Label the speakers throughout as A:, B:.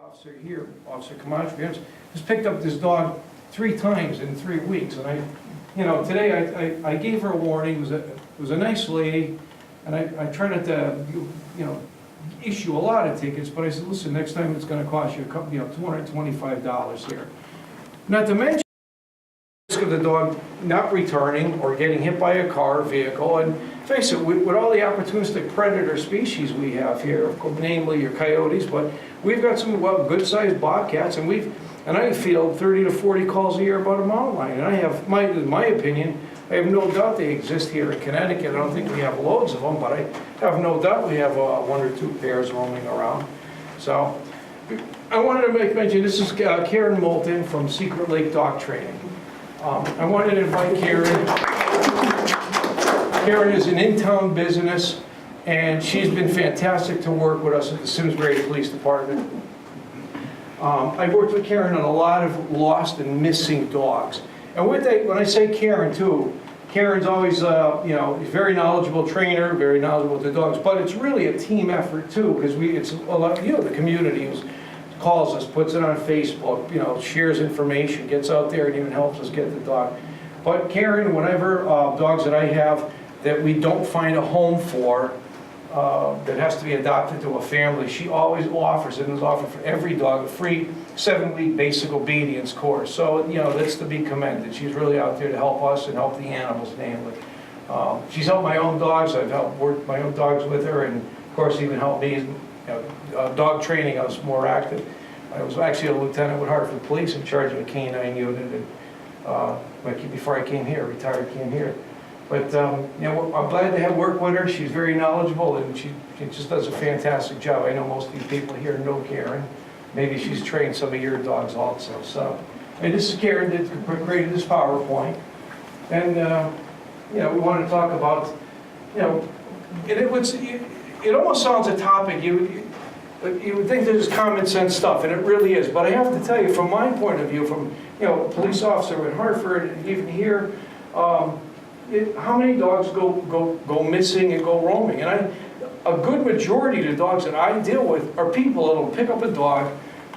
A: Officer here, Officer Camacho, has picked up this dog 3 times in 3 weeks, and today I gave her a warning. It was a nice lady, and I tried not to, issue a lot of tickets, but I said, listen, next time it's going to cost you $225 here. Not to mention the risk of the dog not returning or getting hit by a car or vehicle. And face it, with all the opportunistic predator species we have here, namely your coyotes, but we've got some good-sized bobcats, and I field 30 to 40 calls a year about a mountain lion. And I have, in my opinion, I have no doubt they exist here in Connecticut. I don't think we have loads of them, but I have no doubt we have 1 or 2 pairs roaming around. So I wanted to make mention, this is Karen Moulton from Secret Lake Dog Training. I wanted to invite Karen. Karen is an in-town business, and she's been fantastic to work with us at the Simsbury Police Department. I've worked with Karen on a lot of lost and missing dogs. And when I say Karen too, Karen's always, very knowledgeable trainer, very knowledgeable with the dogs, but it's really a team effort too, because it's a lot, the community calls us, puts it on Facebook, shares information, gets out there and even helps us get the dog. But Karen, whenever dogs that I have that we don't find a home for, that has to be adopted to a family, she always offers, and has offered for every dog, a free 7-week basic obedience course. So, that's to be commended. She's really out there to help us and help the animals, namely. She's helped my own dogs. I've helped work my own dogs with her, and of course even helped me. Dog training, I was more active. I was actually a lieutenant with Hartford Police in charge of a canine unit, and before I came here, came here. But I'm glad to have worked with her. She's very knowledgeable, and she just does a fantastic job. I know most of you people here know Karen. Maybe she's trained some of your dogs also. So, this is Karen that created this PowerPoint, and we want to talk about, it almost sounds a topic you would think that it's common sense stuff, and it really is. But I have to tell you, from my point of view, from a police officer in Hartford, and even here. How many dogs go missing and go roaming? And a good majority of the dogs that I deal with are people that will pick up a dog.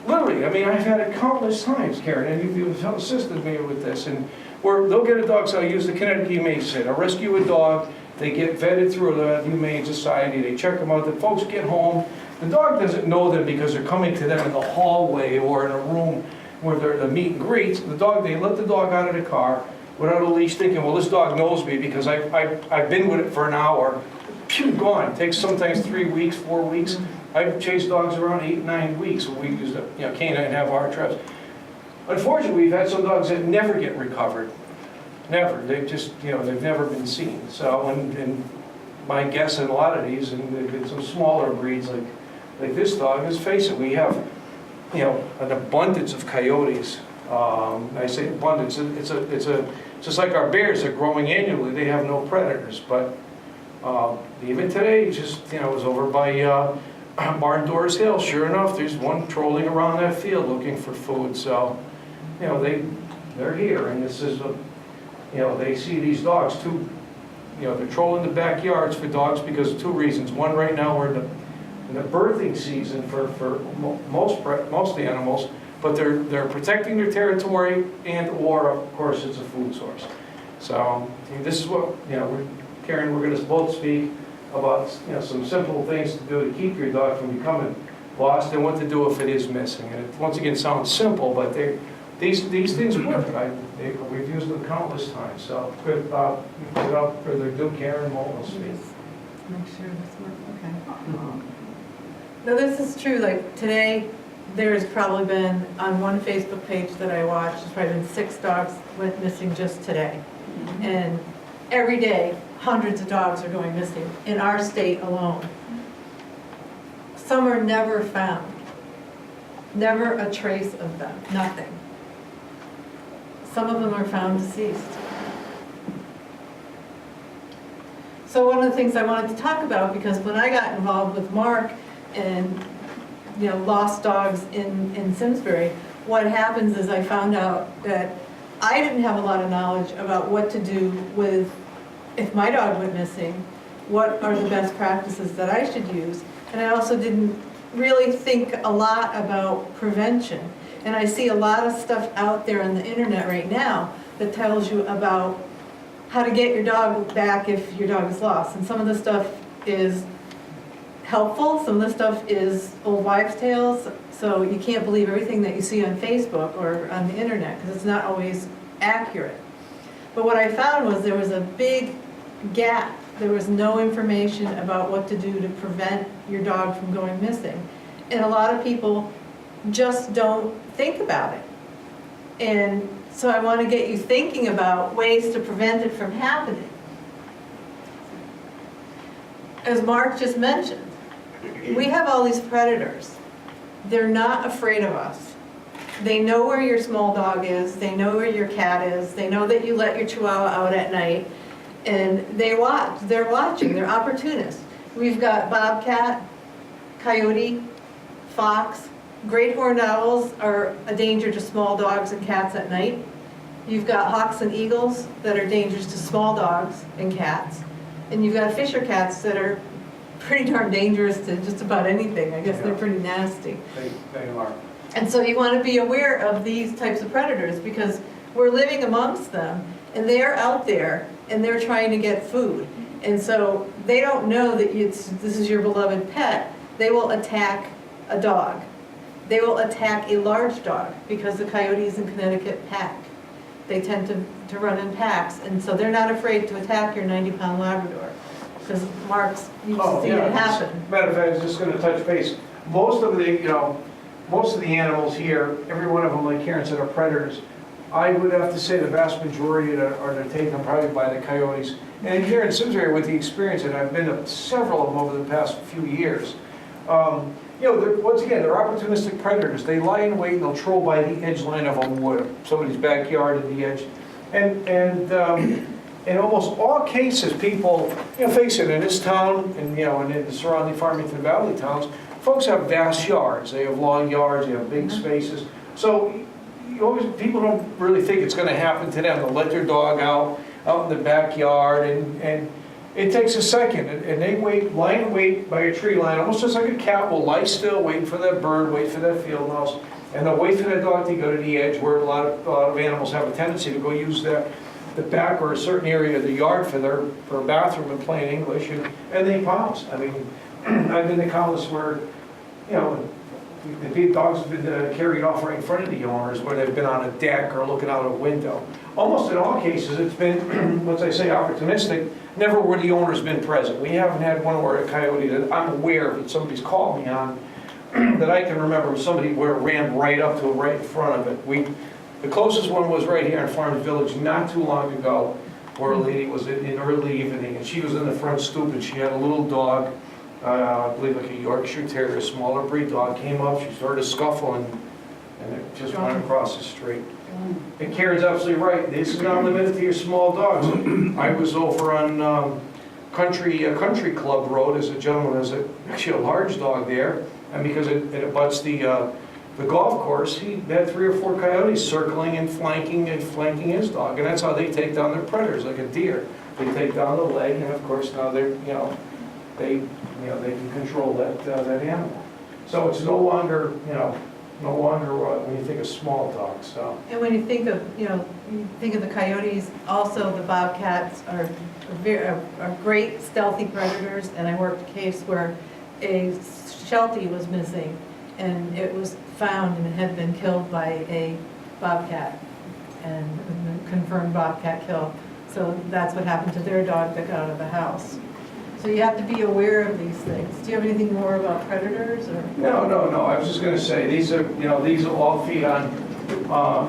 A: Literally, I've had it countless times, Karen, and you've assisted me with this. And where they'll get a dog, so I use the Connecticut Humane Society. I'll rescue a dog, they get vetted through the Humane Society, they check them out, the folks get home. The dog doesn't know them because they're coming to them in the hallway or in a room where they're the meet and greets. They let the dog out of the car without a leash, thinking, well, this dog knows me because I've been with it for an hour. Pew, gone. It takes sometimes 3 weeks, 4 weeks. I've chased dogs around 8, 9 weeks when we use the canine have our traps. Unfortunately, we've had some dogs that never get recovered. Never. They've just, they've never been seen. So, and my guess in a lot of these, and there've been some smaller breeds like this dog, let's face it, we have, an abundance of coyotes. I say abundance. It's just like our bears are growing annually. They have no predators, but even today, I was over by Barn Doors Hill. Sure enough, there's one trolling around that field looking for food. So, they're here, and this is they see these dogs too. They're trolling the backyards for dogs because of 2 reasons. One, right now we're in the birthing season for most animals. But they're protecting their territory, or of course it's a food source. So this is what Karen, we're going to both speak about some simple things to do to keep your dog from becoming lost, and what to do if it is missing. And it once again sounds simple, but these things work. We've used them countless times. So without further ado, Karen will speak.
B: Make sure this works. Okay. Now this is true. Like today. There's probably been, on one Facebook page that I watched, there's probably been 6 dogs went missing just today. And every day, hundreds of dogs are going missing in our state alone. Some are never found. Never a trace of them, nothing. Some of them are found deceased. So one of the things I wanted to talk about, because when I got involved with Mark and lost dogs in Simsbury, what happens is I found out that I didn't have a lot of knowledge about what to do with, if my dog went missing, what are the best practices that I should use. And I also didn't really think a lot about prevention. And I see a lot of stuff out there on the internet right now that tells you about how to get your dog back if your dog is lost. And some of the stuff is helpful, some of the stuff is old wives' tales, so you can't believe everything that you see on Facebook or on the internet, because it's not always accurate. But what I found was there was a big gap. There was no information about what to do to prevent your dog from going missing. And a lot of people just don't think about it. And so I want to get you thinking about ways to prevent it from happening. As Mark just mentioned, we have all these predators. They're not afraid of us. They know where your small dog is, they know where your cat is, they know that you let your chihuahua out at night, and they're watching, they're opportunists. We've got bobcat, coyote, fox. Great horned owls are a danger to small dogs and cats at night. You've got hawks and eagles that are dangerous to small dogs and cats. And you've got fisher cats that are pretty darn dangerous to just about anything. I guess they're pretty nasty.
A: They are.
B: And so you want to be aware of these types of predators because we're living amongst them and they're out there and they're trying to get food. And so they don't know that this is your beloved pet. They will attack a dog. They will attack a large dog because the coyotes in Connecticut pack. They tend to run in packs, and so they're not afraid to attack your 90-pound Labrador. Because Mark's, you've seen it happen.
A: Matter of fact, I was just going to touch base. Most of the animals here, every one of them, like Karen said, are predators. I would have to say the vast majority are taken probably by the coyotes. And here in Simsbury, with the experience, and I've been to several of them over the past few years, once again, they're opportunistic predators. They lie in wait and they'll troll by the edge line of a wood, somebody's backyard at the edge. And in almost all cases, people, face it, in this town and, and in the surrounding Farmington Valley towns, folks have vast yards. They have long yards, they have big spaces. So people don't really think it's going to happen to them. They'll let their dog out in the backyard and it takes a second, and they lie in wait by a tree line, almost just like a cat will lie still, waiting for that bird, wait for that field mouse, and they'll wait for that dog to go to the edge where a lot of animals have a tendency to go use the back or a certain area of the yard for a bathroom in plain English, and they pounce. I mean, I've been to countless where, the dogs have been carried off right in front of the owners where they've been on a deck or looking out a window. Almost in all cases, it's been, once I say opportunistic, never where the owner's been present. We haven't had one where a coyote that I'm aware of that somebody's called me on that I can remember was somebody where it ran right up to it, right in front of it. The closest one was right here in Farms Village not too long ago where a lady was in early evening and she was in the front stoop and she had a little dog, I believe like a Yorkshire Terrier, a smaller breed dog, came up, she started to scuffle and it just went across the street. And Karen's absolutely right. This is not limited to your small dogs. I was over on Country Club Road as a gentleman has actually a large dog there, and because it abuts the golf course, he had 3 or 4 coyotes circling and flanking his dog, and that's how they take down their predators, like a deer. They take down the leg, and of course now they can control that animal. So it's no longer when you think of small dogs. So.
B: And when you think of the coyotes, also the bobcats are great stealthy predators. And I worked a case where a sheltie was missing, and it was found and it had been killed by a bobcat, and confirmed bobcat kill. So that's what happened to their dog that got out of the house. So you have to be aware of these things. Do you have anything more about predators? Or? No.
A: I was just going to say these will all feed on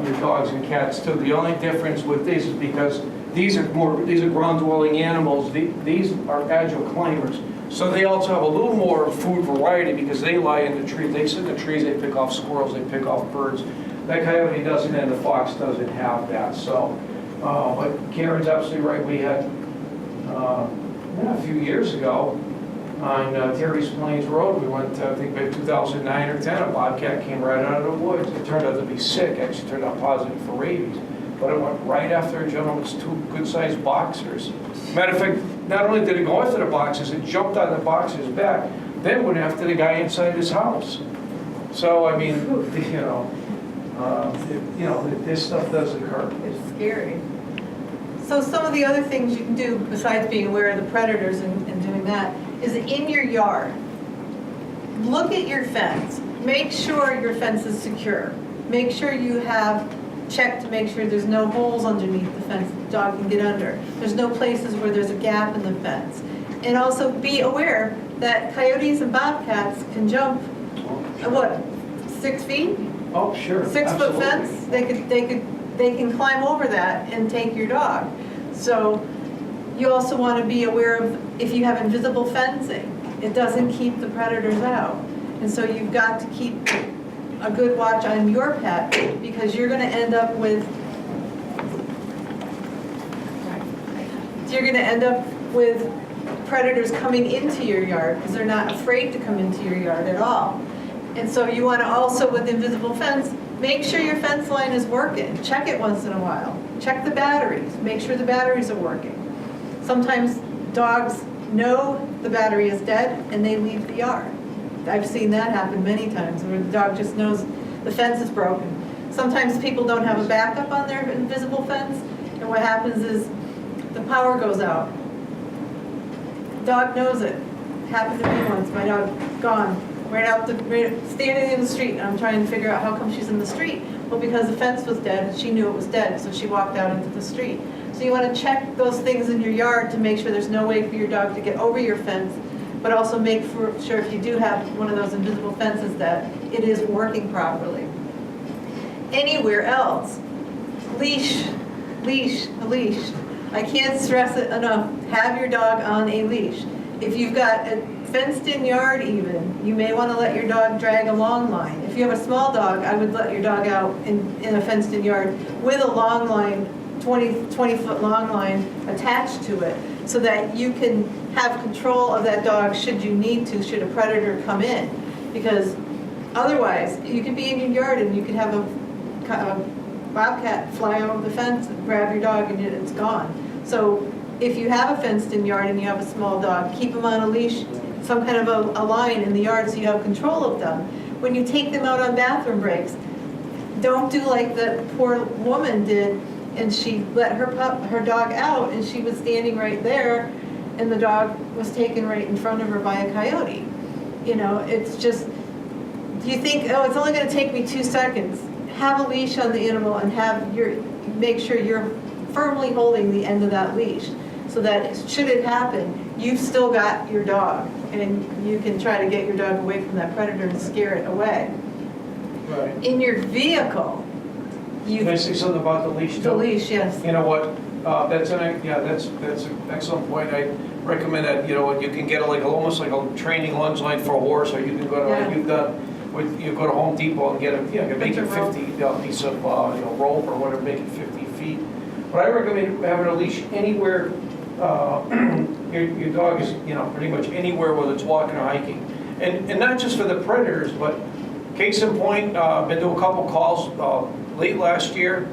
A: your dogs and cats too. The only difference with these is because these are ground-dwelling animals. These are agile climbers, so they also have a little more food variety because they lie in the trees. They sit in the trees. They pick off squirrels. They pick off birds. That coyote doesn't, and the fox doesn't have that. So, but Karen's absolutely right. We had. A few years ago on Terry's Plains Road, we went, I think by 2009 or 10, a bobcat came right out of the woods. It turned out to be sick, actually turned out positive for rabies. But it went right after a gentleman's 2 good-sized boxers. Matter of fact, not only did it go after the boxers, it jumped on the boxer's back, then went after the guy inside his house. So, I mean, this stuff does occur.
B: It's scary. So some of the other things you can do, besides being aware of the predators and doing that, is in your yard. Look at your fence. Make sure your fence is secure. Make sure you have checked to make sure there's no holes underneath the fence the dog can get under. There's no places where there's a gap in the fence. And also be aware that coyotes and bobcats can jump, what, 6 feet?
A: Oh, sure.
B: 6 foot fence? They can climb over that and take your dog. So you also want to be aware of if you have invisible fencing, it doesn't keep the predators out. And so you've got to keep a good watch on your pet, because you're going to end up with predators coming into your yard because they're not afraid to come into your yard at all. And so you want to also, with invisible fence, make sure your fence line is working. Check it once in a while. Check the batteries. Make sure the batteries are working. Sometimes dogs know the battery is dead and they leave the yard. I've seen that happen many times where the dog just knows the fence is broken. Sometimes people don't have a backup on their invisible fence, and what happens is the power goes out. Dog knows it. Happened to me once. My dog gone standing in the street, and I'm trying to figure out how come she's in the street. Well, because the fence was dead, and she knew it was dead, so she walked out into the street. So you want to check those things in your yard to make sure there's no way for your dog to get over your fence, but also make sure if you do have one of those invisible fences that it is working properly. Anywhere else, leash. I can't stress it enough. Have your dog on a leash. If you've got a fenced-in yard even, you may want to let your dog drag a long line. If you have a small dog, I would let your dog out in a fenced-in yard with a long line, 20-foot long line attached to it, so that you can have control of that dog should you need to, should a predator come in. Because otherwise, you could be in your yard and you could have a bobcat fly over the fence and grab your dog and it's gone. So if you have a fenced-in yard and you have a small dog, keep them on a leash, some kind of a line in the yard so you have control of them. When you take them out on bathroom breaks, don't do like the poor woman did, and she let her dog out and she was standing right there and the dog was taken right in front of her by a coyote. You know, it's just, you think, oh, it's only going to take me 2 seconds. Have a leash on the animal and make sure you're firmly holding the end of that leash, so that should it happen, you've still got your dog and you can try to get your dog away from that predator and scare it away.
A: Right.
B: In your vehicle,
A: Can I say something about the leash too?
B: The leash, yes.
A: You know what, that's an excellent point. I recommend that, you can get almost like a training lunge line for a horse, or you can go to, you go to Home Depot and get make it 50 piece of rope or whatever, make it 50 feet. But I recommend having a leash anywhere. Your dog is pretty much anywhere, whether it's walking or hiking, and not just for the predators, but case in point, been to a couple calls late last year.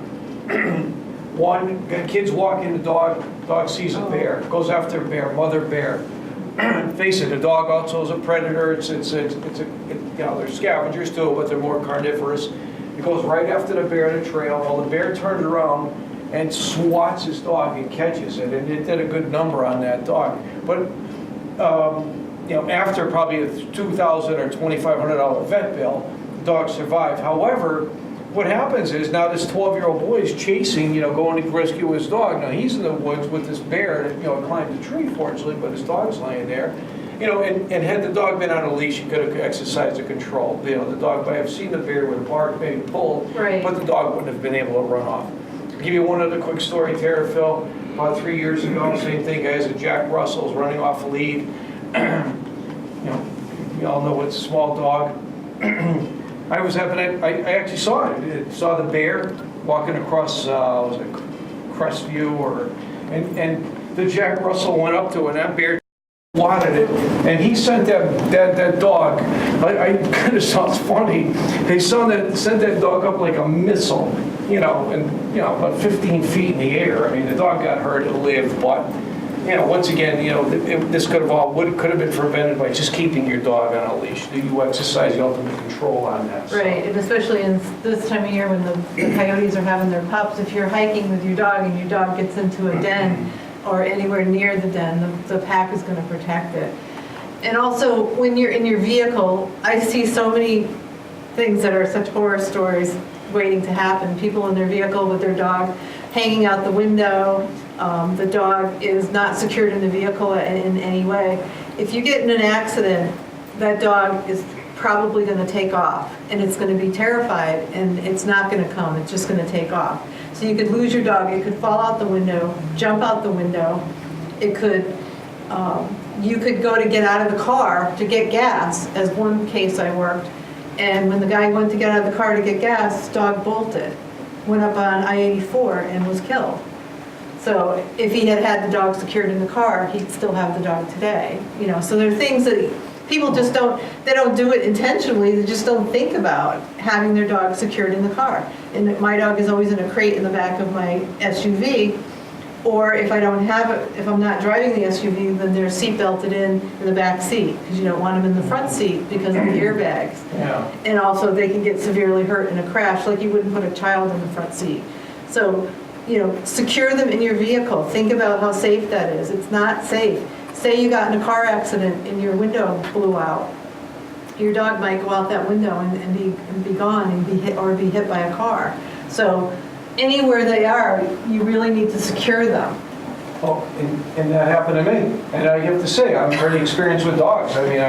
A: One, kids walking the dog sees a bear, goes after a bear, mother bear. Face it, the dog also is a predator. They're scavengers too, but they're more carnivorous. It goes right after the bear in the trail. Well, the bear turns around and swats his dog and catches it, and it did a good number on that dog. But after probably a $2,000 or $2,500 vet bill, the dog survived. However, what happens is now this 12-year-old boy is chasing, going to rescue his dog. Now he's in the woods with this bear that climbed the tree, fortunately, but his dog's laying there. And had the dog been on a leash, he could have exercised the control. The dog might have seen the bear with a bark, maybe pulled,
B: right,
A: but the dog wouldn't have been able to run off. I'll give you one other quick story, Tara, Phil. About 3 years ago, same thing, guys, a Jack Russell's running off a lead. You all know it's a small dog. I actually saw it. I saw the bear walking across, was it Crestview, and the Jack Russell went up to it, and that bear swatted it, and he sent that dog. I kind of sounds funny. They sent that dog up like a missile, about 15 feet in the air. I mean, the dog got hurt, it lived, but once again, this could have been prevented by just keeping your dog on a leash. You exercise the ultimate control on that. So.
B: Right, and especially in this time of year when the coyotes are having their pups, if you're hiking with your dog and your dog gets into a den or anywhere near the den, the pack is going to protect it. And also, when you're in your vehicle, I see so many things that are such horror stories waiting to happen. People in their vehicle with their dog hanging out the window. The dog is not secured in the vehicle in any way. If you get in an accident, that dog is probably going to take off, and it's going to be terrified, and it's not going to come. It's just going to take off. So you could lose your dog. It could fall out the window, jump out the window. It could, you could go to get out of the car to get gas, as one case I worked, and when the guy went to get out of the car to get gas, his dog bolted, went up on I-84 and was killed. So if he had had the dog secured in the car, he'd still have the dog today. So there are things that people just don't do it intentionally, they just don't think about having their dog secured in the car. And my dog is always in a crate in the back of my SUV, or if I don't have it, if I'm not driving the SUV, then they're seat belted in the back seat, because you don't want them in the front seat because of the airbags.
A: Yeah. And
B: also they can get severely hurt in a crash, like you wouldn't put a child in the front seat. So, secure them in your vehicle. Think about how safe that is. It's not safe. Say you got in a car accident and your window blew out. Your dog might go out that window and be gone and be hit by a car. So anywhere they are, you really need to secure them.
A: Oh, and that happened to me. And I have to say, I'm pretty experienced with dogs. I mean,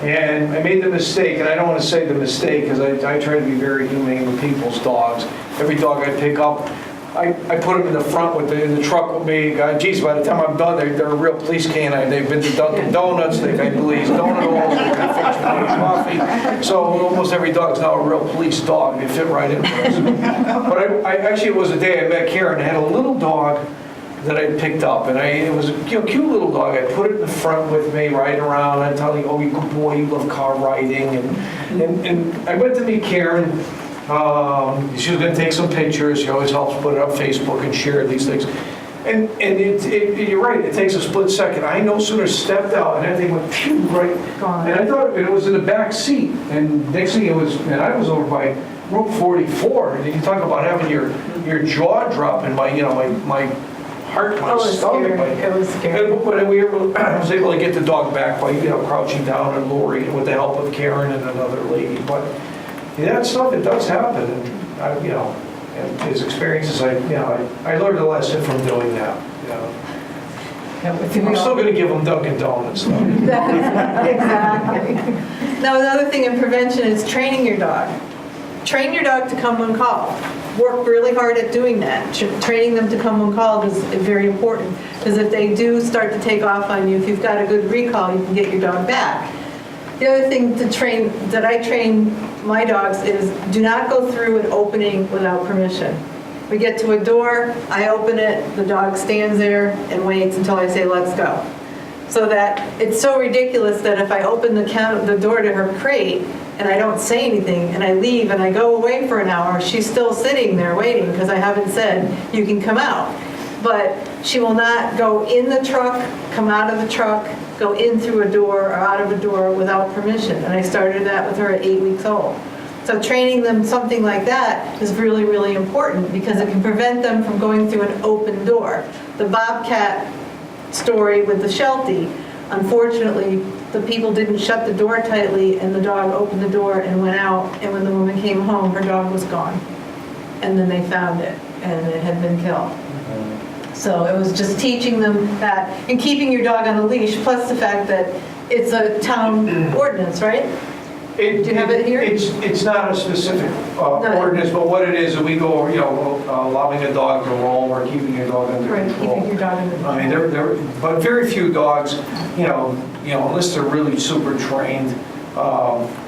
A: and I made the mistake, and I don't want to say the mistake because I try to be very humane with people's dogs. Every dog I pick up, I put them in the front in the truck with me. Geez, by the time I'm done, they're a real police canine. They've been to Dunkin' Donuts, they've had Glazed donut holes, they've had coffee. So almost every dog's now a real police dog. They fit right in for us. But actually, it was a day I met Karen. I had a little dog that I picked up, and it was a cute little dog. I put it in the front with me, riding around. I'm telling you, oh, you good boy, you love car riding. And I went to meet Karen. She was going to take some pictures. She always helps put it on Facebook and share these things. And you're right, it takes a split second. I no sooner stepped out and that thing went phew, right.
B: Gone.
A: And I thought it was in the back seat. And next thing I was over by Route 44. And you talk about having your jaw drop and my heart, my stomach.
B: It was scary.
A: But I was able to get the dog back by crouching down and Lori with the help of Karen and another lady. But that stuff, it does happen, and and his experiences, I learned a lesson from doing that. I'm still going to give them Dunkin' Donuts, though.
B: Exactly. Now, another thing in prevention is training your dog. Train your dog to come when called. Work really hard at doing that. Training them to come when called is very important, because if they do start to take off on you, if you've got a good recall, you can get your dog back. The other thing that I train my dogs is do not go through an opening without permission. We get to a door, I open it, the dog stands there and waits until I say, let's go. So that it's so ridiculous that if I open the door to her crate and I don't say anything and I leave and I go away for an hour, she's still sitting there waiting because I haven't said, you can come out. But she will not go in the truck, come out of the truck, go in through a door or out of a door without permission. And I started that with her at 8 weeks old. So training them something like that is really, really important because it can prevent them from going through an open door. The Bobcat story with the Sheltie, unfortunately, the people didn't shut the door tightly and the dog opened the door and went out. And when the woman came home, her dog was gone. And then they found it and it had been killed. So it was just teaching them that, and keeping your dog on a leash, plus the fact that it's a town ordinance, right? Do you have it here?
A: It's not a specific ordinance, but what it is, we go, allowing a dog to roam or keeping your dog under control.
B: Keeping your dog under control.
A: I mean, but very few dogs, unless they're really super trained,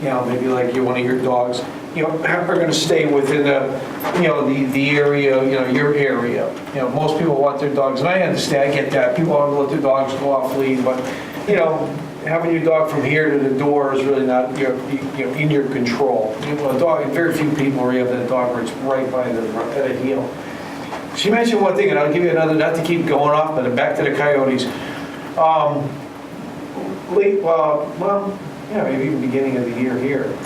A: maybe like one of your dogs, are going to stay within the area, your area. Most people want their dogs, and I understand, I get that. People want to let their dogs go off lead, but, having your dog from here to the door is really not in your control. A dog, very few people where you have that dog where it's right by the heel. She mentioned one thing, and I'll give you another, not to keep going off, but back to the coyotes. Maybe even beginning of the year here.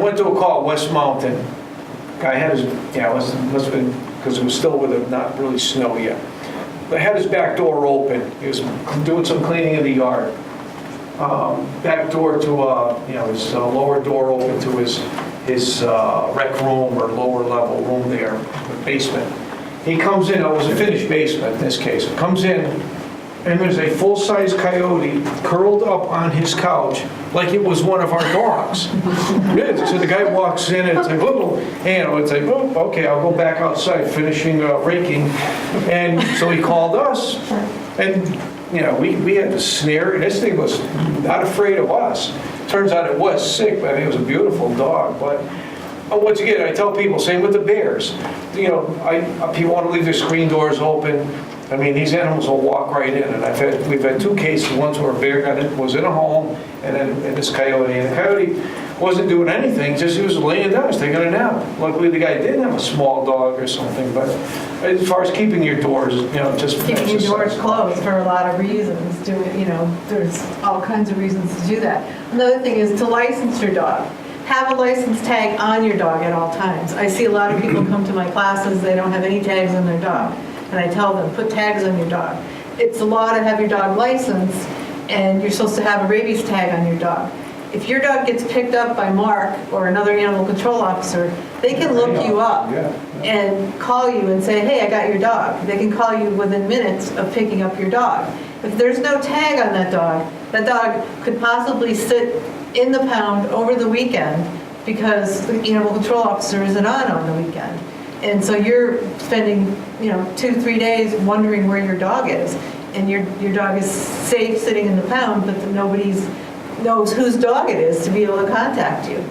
A: Went to a call, West Moulton. Guy had his, must have been, because it was still with it, not really snow yet. But had his back door open. He was doing some cleaning in the yard. Back door to, his lower door open to his rec room or lower level room there, the basement. He comes in, it was a finished basement in this case, comes in, and there's a full-size coyote curled up on his couch like it was one of our dogs. So the guy walks in and it's like, oh, it's like, oh, okay, I'll go back outside finishing raking. And so he called us, and we had to snare, and this thing was not afraid of us. Turns out it was sick, but I think it was a beautiful dog. But once again, I tell people, same with the bears. People want to leave their screen doors open. I mean, these animals will walk right in, and we've had 2 cases. Once where a bear was in a home, and then this coyote. And the coyote wasn't doing anything; just he was laying down, he was taking a nap. Luckily, the guy didn't have a small dog or something. But as far as keeping your doors, just
B: keeping your doors closed for a lot of reasons. There's all kinds of reasons to do that. Another thing is to license your dog. Have a license tag on your dog at all times. I see a lot of people come to my classes; they don't have any tags on their dog. And I tell them, put tags on your dog. It's a law to have your dog licensed, and you're supposed to have a rabies tag on your dog. If your dog gets picked up by Mark or another animal control officer, they can look you up and call you and say, hey, I got your dog. They can call you within minutes of picking up your dog. If there's no tag on that dog could possibly sit in the pound over the weekend because the animal control officer isn't on the weekend. And so you're spending, 2-3 days wondering where your dog is. And your dog is safe sitting in the pound, but nobody knows whose dog it is to be able to contact you.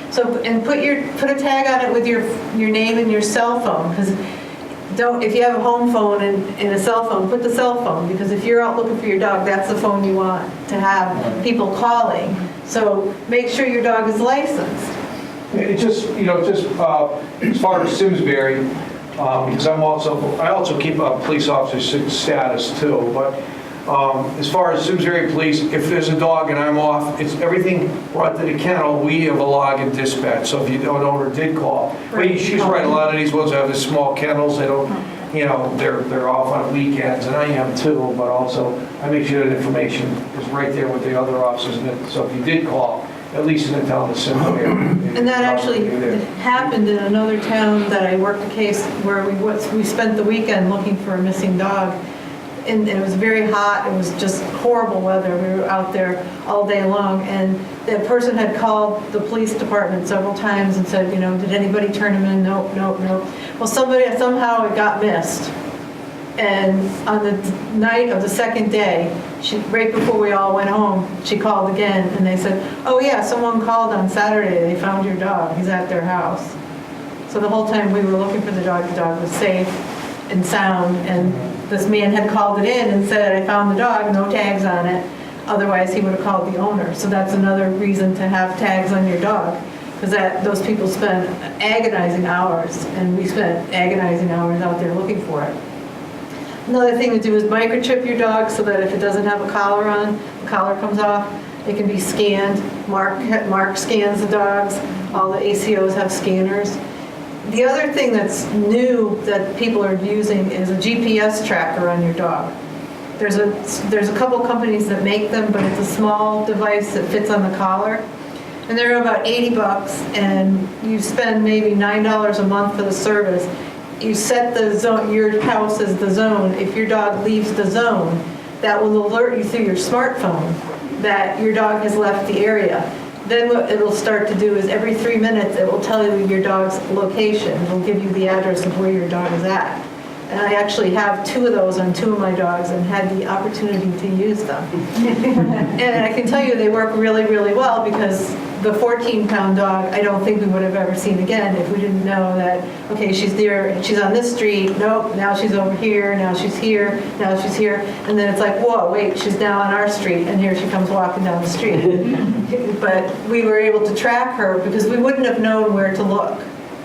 B: So, and put a tag on it with your name and your cell phone, because if you have a home phone and a cell phone, put the cell phone, because if you're out looking for your dog, that's the phone you want to have people calling. So make sure your dog is licensed.
A: It just, as far as Simsbury, because I also keep a police officer status too, but as far as Simsbury Police, if there's a dog and I'm off, it's everything brought to the kennel, we have a log and dispatch, so if an owner did call. But she's right, a lot of these ones have the small kennels, they don't, they're off on weekends, and I am too, but also I make sure that information is right there with the other officers, so if you did call, at least in the town of Simsbury.
B: And that actually happened in another town that I worked a case where we spent the weekend looking for a missing dog. And it was very hot, it was just horrible weather. We were out there all day long, and that person had called the police department several times and said, did anybody turn him in? Nope. Well, somehow it got missed. And on the night of the second day, right before we all went home, she called again, and they said, oh yeah, someone called on Saturday, they found your dog, he's at their house. So the whole time we were looking for the dog was safe and sound, and this man had called it in and said, I found the dog, no tags on it, otherwise he would have called the owner. So that's another reason to have tags on your dog, because those people spend agonizing hours, and we spent agonizing hours out there looking for it. Another thing to do is microchip your dog so that if it doesn't have a collar on, the collar comes off, it can be scanned. Mark scans the dogs. All the ACOs have scanners. The other thing that's new that people are using is a GPS tracker on your dog. There's a couple companies that make them, but it's a small device that fits on the collar. And they're about $80, and you spend maybe $9 a month for the service. You set the zone, your house as the zone. If your dog leaves the zone, that will alert you through your smartphone that your dog has left the area. Then what it'll start to do is every 3 minutes it will tell you your dog's location. It'll give you the address of where your dog is at. And I actually have 2 of those on 2 of my dogs and had the opportunity to use them. And I can tell you they work really, really well, because the 14-pound dog, I don't think we would have ever seen again if we didn't know that, okay, she's there, she's on this street, nope, now she's over here, now she's here, now she's here. And then it's like, whoa, wait, she's now on our street, and here she comes walking down the street. But we were able to track her because we wouldn't have known where to look.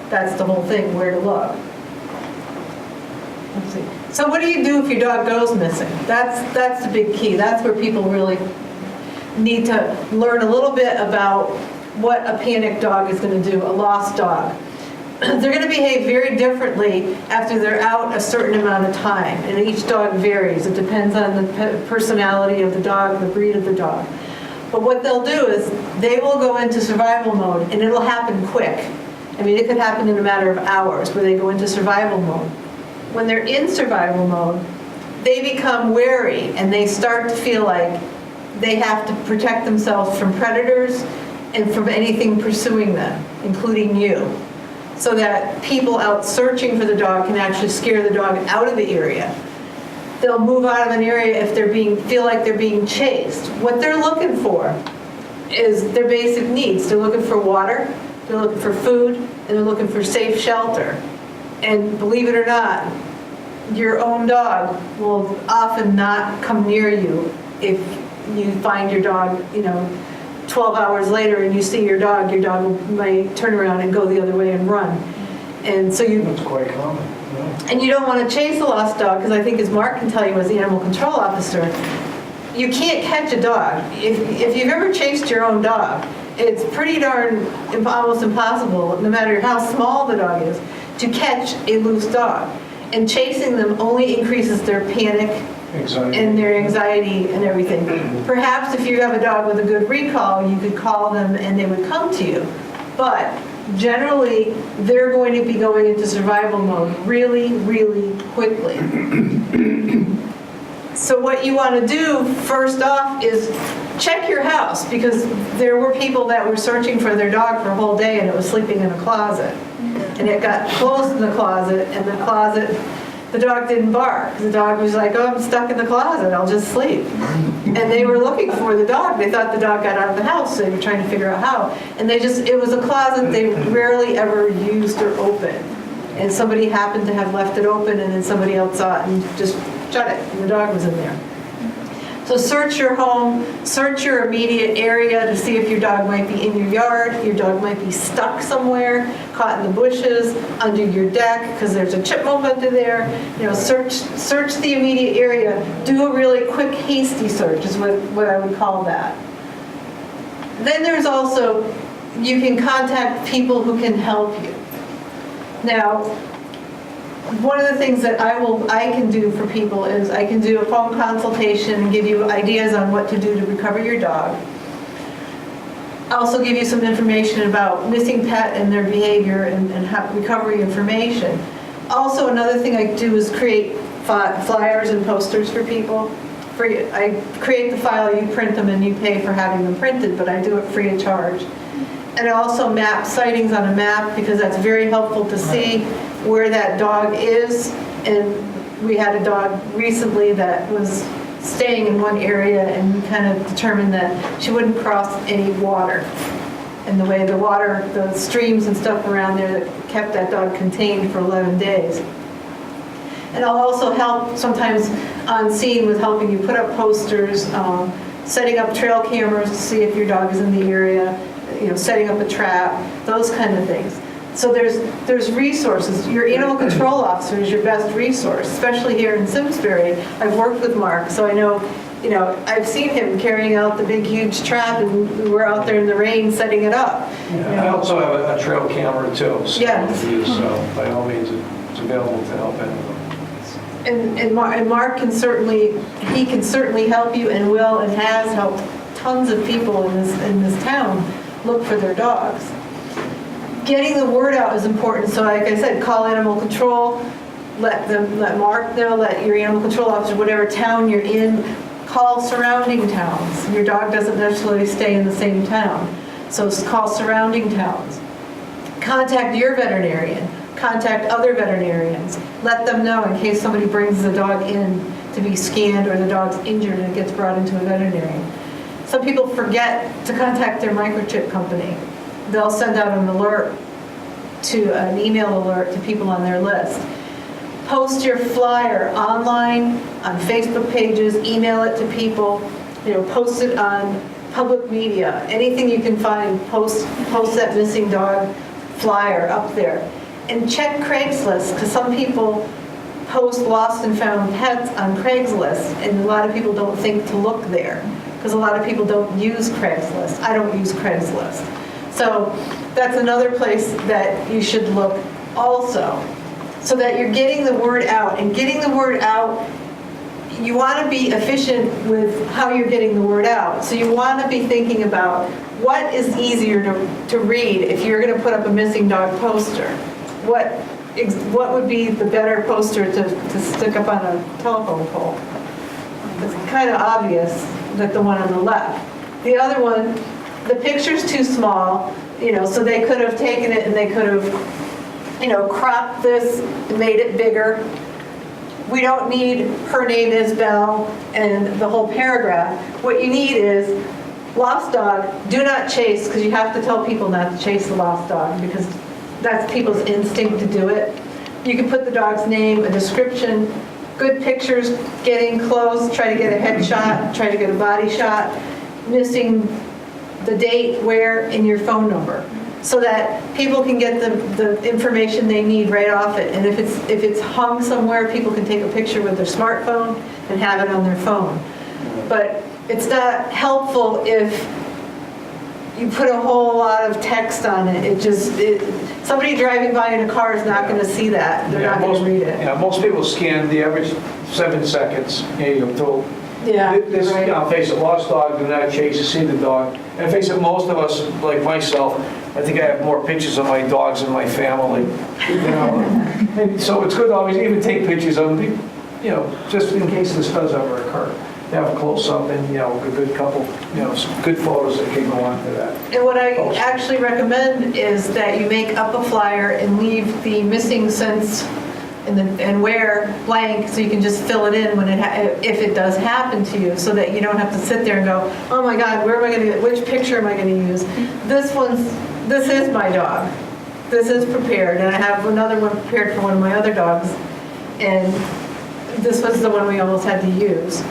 B: That's the whole thing, where to look. let's see. So what do you do if your dog goes missing? That's the big key. That's where people really need to learn a little bit about what a panicked dog is going to do, a lost dog. They're going to behave very differently after they're out a certain amount of time, and each dog varies. It depends on the personality of the dog, the breed of the dog. But what they'll do is they will go into survival mode, and it'll happen quick. I mean, it could happen in a matter of hours where they go into survival mode. When they're in survival mode, they become wary, and they start to feel like they have to protect themselves from predators and from anything pursuing them, including you, so that people out searching for the dog can actually scare the dog out of the area. They'll move out of an area if feel like they're being chased. What they're looking for is their basic needs. They're looking for water, they're looking for food, and they're looking for safe shelter. And believe it or not, your own dog will often not come near you if you find your dog, 12 hours later and you see your dog might turn around and go the other way and run. And so
A: That's quite common. Yeah.
B: And you don't want to chase a lost dog, because I think, as Mark can tell you as the animal control officer, you can't catch a dog. If you've ever chased your own dog, it's pretty darn almost impossible, no matter how small the dog is, to catch a loose dog. And chasing them only increases their panic,
A: Anxiety.
B: and their anxiety and everything. Perhaps if you have a dog with a good recall, you could call them and they would come to you. But generally, they're going to be going into survival mode really, really quickly. So what you want to do first off is check your house, because there were people that were searching for their dog for a whole day and it was sleeping in a closet. And it got closed in the closet, and the dog didn't bark. The dog was like, oh, I'm stuck in the closet, I'll just sleep. And they were looking for the dog. They thought the dog got out of the house, so they were trying to figure out how. And it was a closet they rarely ever used or opened. And somebody happened to have left it open, and then somebody else saw it and just shut it, and the dog was in there. So search your home, search your immediate area to see if your dog might be in your yard, your dog might be stuck somewhere, caught in the bushes, under your deck, because there's a chipmunk under there. Search the immediate area. Do a really quick, hasty search is what I would call that. Then there's also, you can contact people who can help you. Now, one of the things that I can do for people is I can do a phone consultation and give you ideas on what to do to recover your dog. I also give you some information about missing pet and their behavior and recovery information. Also, another thing I do is create flyers and posters for people. I create the file, you print them, and you pay for having them printed, but I do it free of charge. And I also map sightings on a map, because that's very helpful to see where that dog is. And we had a dog recently that was staying in one area, and we kind of determined that she wouldn't cross any water. And the way the streams and stuff around there that kept that dog contained for 11 days. And I'll also help sometimes on scene with helping you put up posters, setting up trail cameras to see if your dog is in the area, setting up a trap, those kind of things. So there's resources. Your animal control officer is your best resource, especially here in Simsbury. I've worked with Mark, so I know, I've seen him carrying out the big, huge trap, and we're out there in the rain setting it up.
A: Yeah, I also have a trail camera too,
B: Yeah.
A: so by all means, it's available to help anyone.
B: And Mark can certainly help you, and will and has helped tons of people in this town look for their dogs. Getting the word out is important. So like I said, call animal control, let Mark know, let your animal control officer, whatever town you're in, call surrounding towns. Your dog doesn't necessarily stay in the same town. So call surrounding towns. Contact your veterinarian. Contact other veterinarians. Let them know in case somebody brings the dog in to be scanned, or the dog's injured and it gets brought into a veterinarian. Some people forget to contact their microchip company. They'll send out an email alert to people on their list. Post your flyer online, on Facebook pages, email it to people, post it on public media. Anything you can find, post that missing dog flyer up there. And check Craigslist, because some people post lost and found pets on Craigslist, and a lot of people don't think to look there, because a lot of people don't use Craigslist. I don't use Craigslist. So that's another place that you should look also, so that you're getting the word out. And getting the word out, you want to be efficient with how you're getting the word out. So you want to be thinking about what is easier to read if you're going to put up a missing dog poster. What would be the better poster to stick up on a telephone pole? It's kind of obvious that the one on the left. The other one, the picture's too small, so they could have taken it and they could have, cropped this, made it bigger. We don't need her name is Belle and the whole paragraph. What you need is lost dog, do not chase, because you have to tell people not to chase the lost dog, because that's people's instinct to do it. You can put the dog's name, a description, good pictures, getting close, try to get a headshot, try to get a body shot, missing the date, where, and your phone number, so that people can get the information they need right off it. And if it's hung somewhere, people can take a picture with their smartphone and have it on their phone. But it's not helpful if you put a whole lot of text on it. Somebody driving by in a car is not going to see that. They're not going to read it.
A: Yeah, most people scan the average 7 seconds.
B: Yeah,
A: This,
B: right.
A: face it, lost dog, do not chase, you see the dog. And face it, most of us, like myself, I think I have more pictures of my dogs than my family. And so it's good to always even take pictures of them, just in case this does ever occur. Have a close up and, a good couple, some good photos that can go on to that.
B: And what I actually recommend is that you make up a flyer and leave the missing since and where blank, so you can just fill it in when if it does happen to you, so that you don't have to sit there and go, oh my God, where am I going to get, which picture am I going to use? This is my dog. This is prepared, and I have another one prepared for one of my other dogs, and this was the one we almost had to use,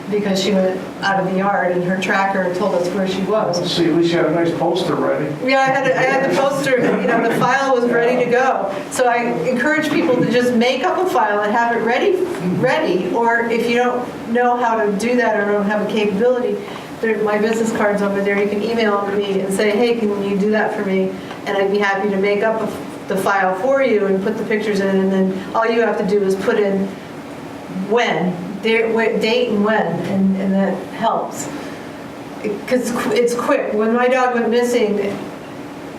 B: because she went out of the yard and her tracker told us where she was.
A: Let's see, at least you had a nice poster ready.
B: Yeah, I had the poster, the file was ready to go. So I encourage people to just make up a file and have it ready. Or if you don't know how to do that or don't have a capability, my business card's over there. You can email me and say, hey, can you do that for me? And I'd be happy to make up the file for you and put the pictures in, and then all you have to do is put in when. Date and when, and that helps. Because it's quick. When my dog went missing,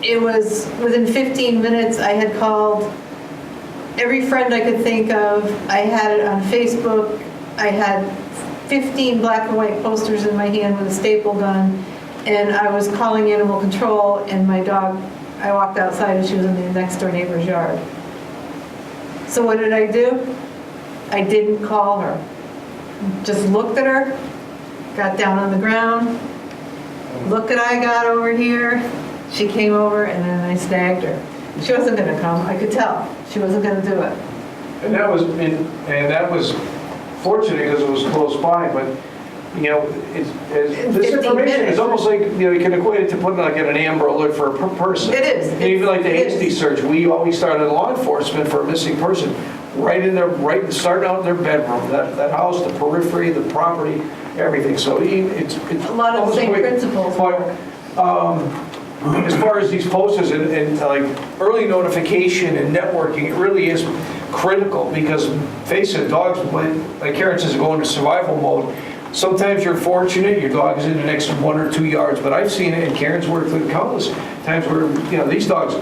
B: it was within 15 minutes. I had called every friend I could think of. I had it on Facebook. I had 15 black and white posters in my hand with a staple gun, and I was calling animal control, and my dog, I walked outside and she was in the next door neighbor's yard. So what did I do? I didn't call her. Just looked at her, got down on the ground, look what I got over here. She came over and then I snagged her. She wasn't going to come, I could tell. She wasn't going to do it.
A: And that was fortunate because it was close by, but this information is almost like, you can equate it to putting like an Amber Alert for a person.
B: It is.
A: And even like the hasty search, we always started in law enforcement for a missing person. Starting out in their bedroom, that house, the periphery, the property, everything. So it's
B: a lot of the same principles.
A: But as far as these posters and like early notification and networking, it really is critical, because face it, dogs, like Karen says, go into survival mode. Sometimes you're fortunate, your dog is in the next 1 or 2 yards, but I've seen it, and Karen's worked with countless times where, these dogs,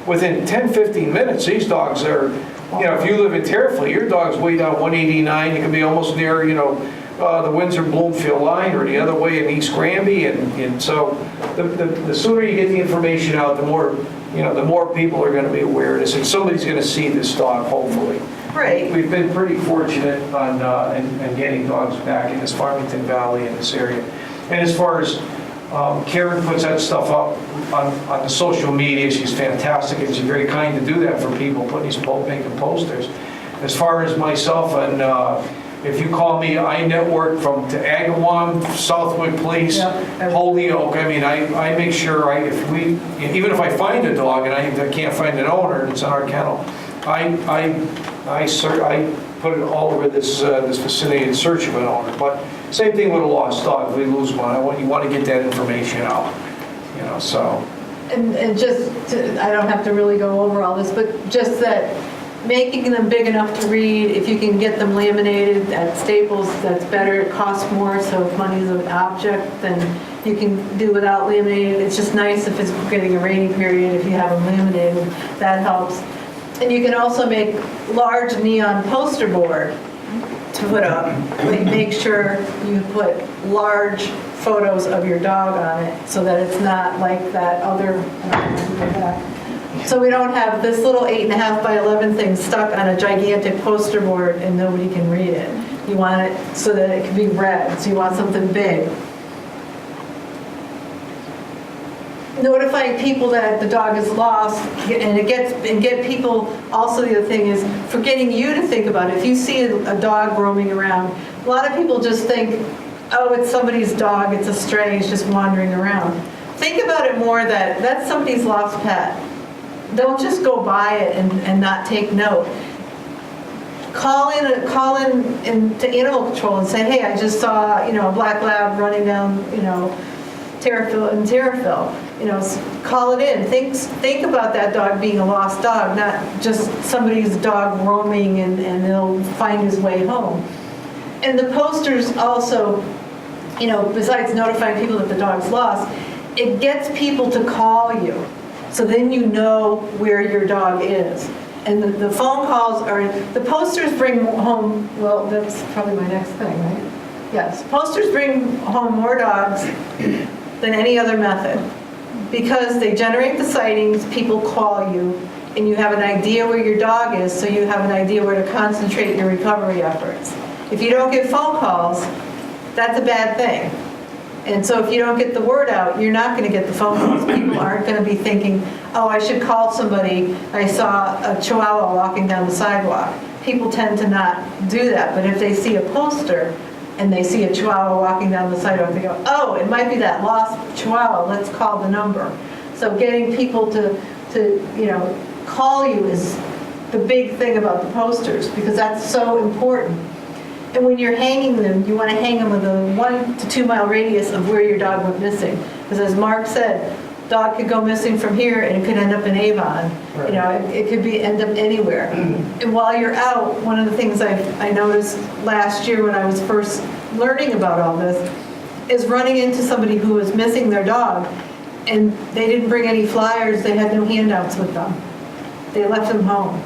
A: within 10, 15 minutes, these dogs are, if you live in Terrifleet, your dog's way down 189, you can be almost near, the Windsor-Bloomfield line or the other way in East Granby, and so the sooner you get the information out, the more people are going to be aware of this, and somebody's going to see this dog, hopefully.
B: Right.
A: We've been pretty fortunate on in getting dogs back in this Farmington Valley, in this area. And as far as Karen puts that stuff up on the social media, she's fantastic, and she's very kind to do that for people, making posters. As far as myself, and if you call me, I network from to Agawam, Southwood Police, Holyoke. I mean, I make sure even if I find a dog and I can't find an owner and it's in our kennel, I I put it all over this vicinity in search of an owner. But same thing with a lost dog. If we lose one, you want to get that information out, so.
B: And just, I don't have to really go over all this, but just that making them big enough to read, if you can get them laminated at Staples, that's better. It costs more, so if money is an object, then you can do without laminated. It's just nice if it's getting a rainy period, if you have them laminated, that helps. And you can also make large neon poster board to put up, but make sure you put large photos of your dog on it so that it's not like that other, so we don't have this little 8.5 by 11 thing stuck on a gigantic poster board and nobody can read it. You want it so that it can be read, so you want something big. Notifying people that the dog is lost, and get people, also the other thing is for getting you to think about it. If you see a dog roaming around, a lot of people just think, oh, it's somebody's dog, it's a stray, it's just wandering around. Think about it more that that's somebody's lost pet. Don't just go by it and not take note. Call in to animal control and say, hey, I just saw, a black lab running down, Terrifil, call it in. Think about that dog being a lost dog, not just somebody's dog roaming and he'll find his way home. And the posters also, besides notifying people that the dog's lost, it gets people to call you. So then you know where your dog is. And the phone calls the posters bring home, well, that's probably my next thing, right? Yes, posters bring home more dogs than any other method because they generate the sightings, people call you, and you have an idea where your dog is, so you have an idea where to concentrate your recovery efforts. If you don't get phone calls, that's a bad thing. And so if you don't get the word out, you're not going to get the phone calls. People aren't going to be thinking, oh, I should call somebody. I saw a Chihuahua walking down the sidewalk. People tend to not do that, but if they see a poster and they see a Chihuahua walking down the sidewalk, they go, oh, it might be that lost Chihuahua, let's call the number. So getting people to call you is the big thing about the posters, because that's so important. And when you're hanging them, you want to hang them with a 1 to 2 mile radius of where your dog went missing. Because as Mark said, dog could go missing from here and it could end up in Avon. Right. It could end up anywhere. And while you're out, one of the things I noticed last year when I was first learning about all this is running into somebody who was missing their dog and they didn't bring any flyers, they had no handouts with them. They left them home.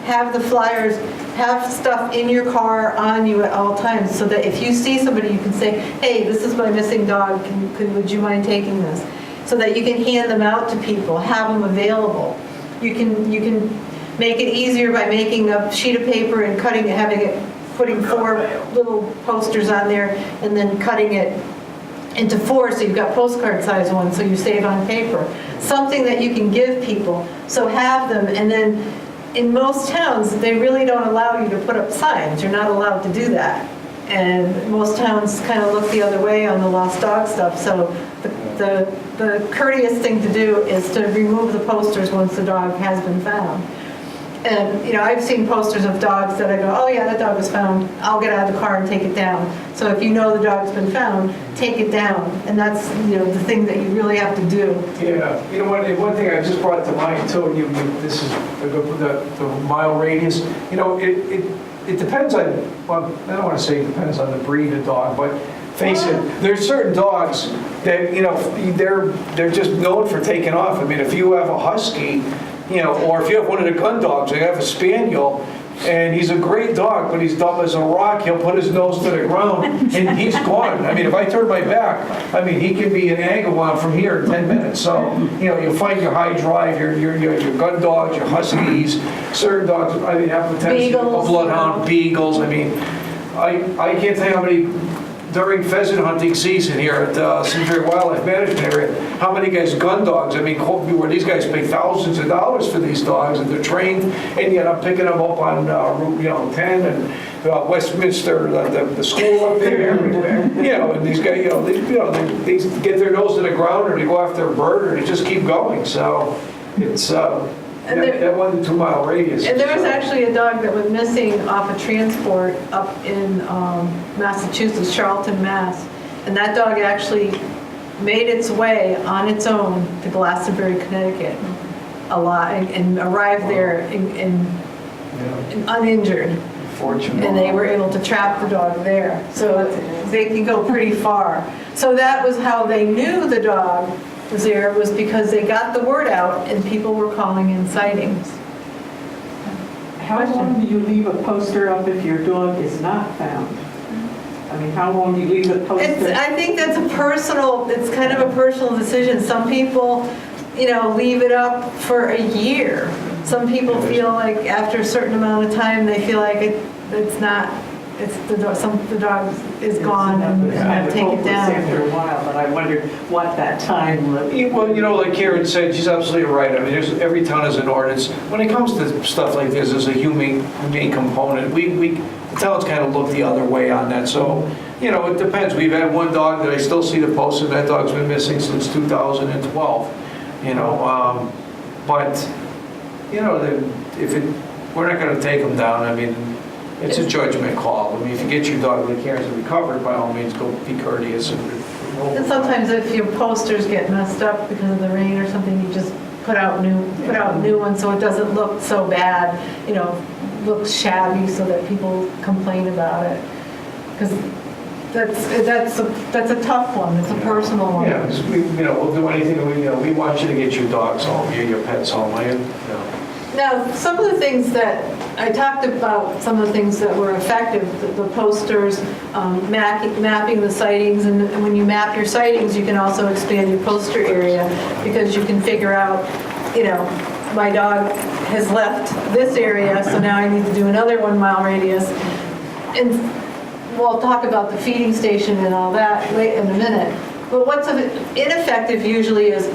B: Have the flyers, have stuff in your car on you at all times so that if you see somebody, you can say, hey, this is my missing dog, would you mind taking this? So that you can hand them out to people, have them available. You can make it easier by making a sheet of paper and putting 4 little posters on there and then cutting it into 4 so you've got postcard size ones so you save on paper. Something that you can give people. So have them, and then in most towns, they really don't allow you to put up signs. You're not allowed to do that. And most towns kind of look the other way on the lost dog stuff. So the courteous thing to do is to remove the posters once the dog has been found. And I've seen posters of dogs that I go, oh yeah, that dog was found. I'll get out of the car and take it down. So if you know the dog's been found, take it down. And that's the thing that you really have to do.
A: Yeah, one thing I just brought to mind too. This is the mile radius. It depends on. Well, I don't want to say it depends on the breed of dog, but face it, there's certain dogs that they're just known for taking off. I mean, if you have a husky, or if you have one of the gun dogs, like I have a spaniel, and he's a great dog, but he's dumb as a rock. He'll put his nose to the ground, and he's gone. I mean, if I turn my back, he can be in Agawam from here in 10 minutes. So, you'll find your high drive, your gun dogs, your huskies, certain dogs, have potential, a bloodhound, beagles. I can't tell you how many, during pheasant hunting season here at Simsbury Wildlife Management Area, how many guys gun dogs? Where these guys pay thousands of dollars for these dogs, and they're trained, and yet I'm picking them up on Route 10 and Westminster, the school up there, everywhere. And these guys, they get their nose to the ground, or they go after a bird, or they just keep going. So it's.
B: And there-
A: That 1 to 2 mile radius.
B: And there was actually a dog that went missing off a transport up in Massachusetts, Charlton, Mass. And that dog actually made its way on its own to Glastonbury, Connecticut, and arrived there in uninjured.
A: Fortunate.
B: And they were able to trap the dog there. So they can go pretty far. So that was how they knew the dog was there, was because they got the word out and people were calling in sightings.
C: How long do you leave a poster up if your dog is not found? I mean, how long do you leave the poster?
B: I think that's it's kind of a personal decision. Some people, leave it up for a year. Some people feel like after a certain amount of time, they feel like the dog is gone and take it down.
C: After a while, but I wondered what that time was.
A: Well, like Karen said, she's absolutely right. I mean, every town has an ordinance. When it comes to stuff like this, there's a humane component. The towns kind of look the other way on that. So, it depends. We've had one dog that I still see the post, and that dog's been missing since 2012. But we're not going to take them down. I mean, it's a judgment call. I mean, if you get your dog like Karen's recovered, by all means, go be courteous.
B: And sometimes if your posters get messed up because of the rain or something, you just put out new ones so it doesn't look so bad, looks shabby so that people complain about it. Because that's a tough one. It's a personal one.
A: Yeah, we'll do anything. We want you to get your dogs home, your pets home.
B: Now, some of the things that I talked about, some of the things that were effective, the posters, mapping the sightings, and when you map your sightings, you can also expand your poster area because you can figure out, my dog has left this area, so now I need to do another 1 mile radius. And we'll talk about the feeding station and all that in a minute. But what's ineffective usually is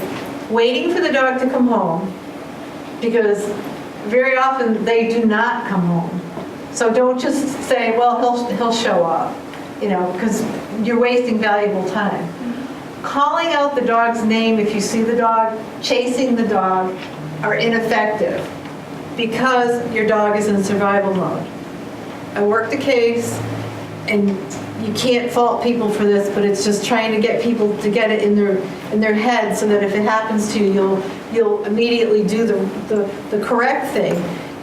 B: waiting for the dog to come home, because very often they do not come home. So don't just say, well, he'll show up, because you're wasting valuable time. Calling out the dog's name if you see the dog, chasing the dog are ineffective because your dog is in survival mode. I worked a case, and you can't fault people for this, but it's just trying to get people to get it in their head so that if it happens to you, you'll immediately do the correct thing,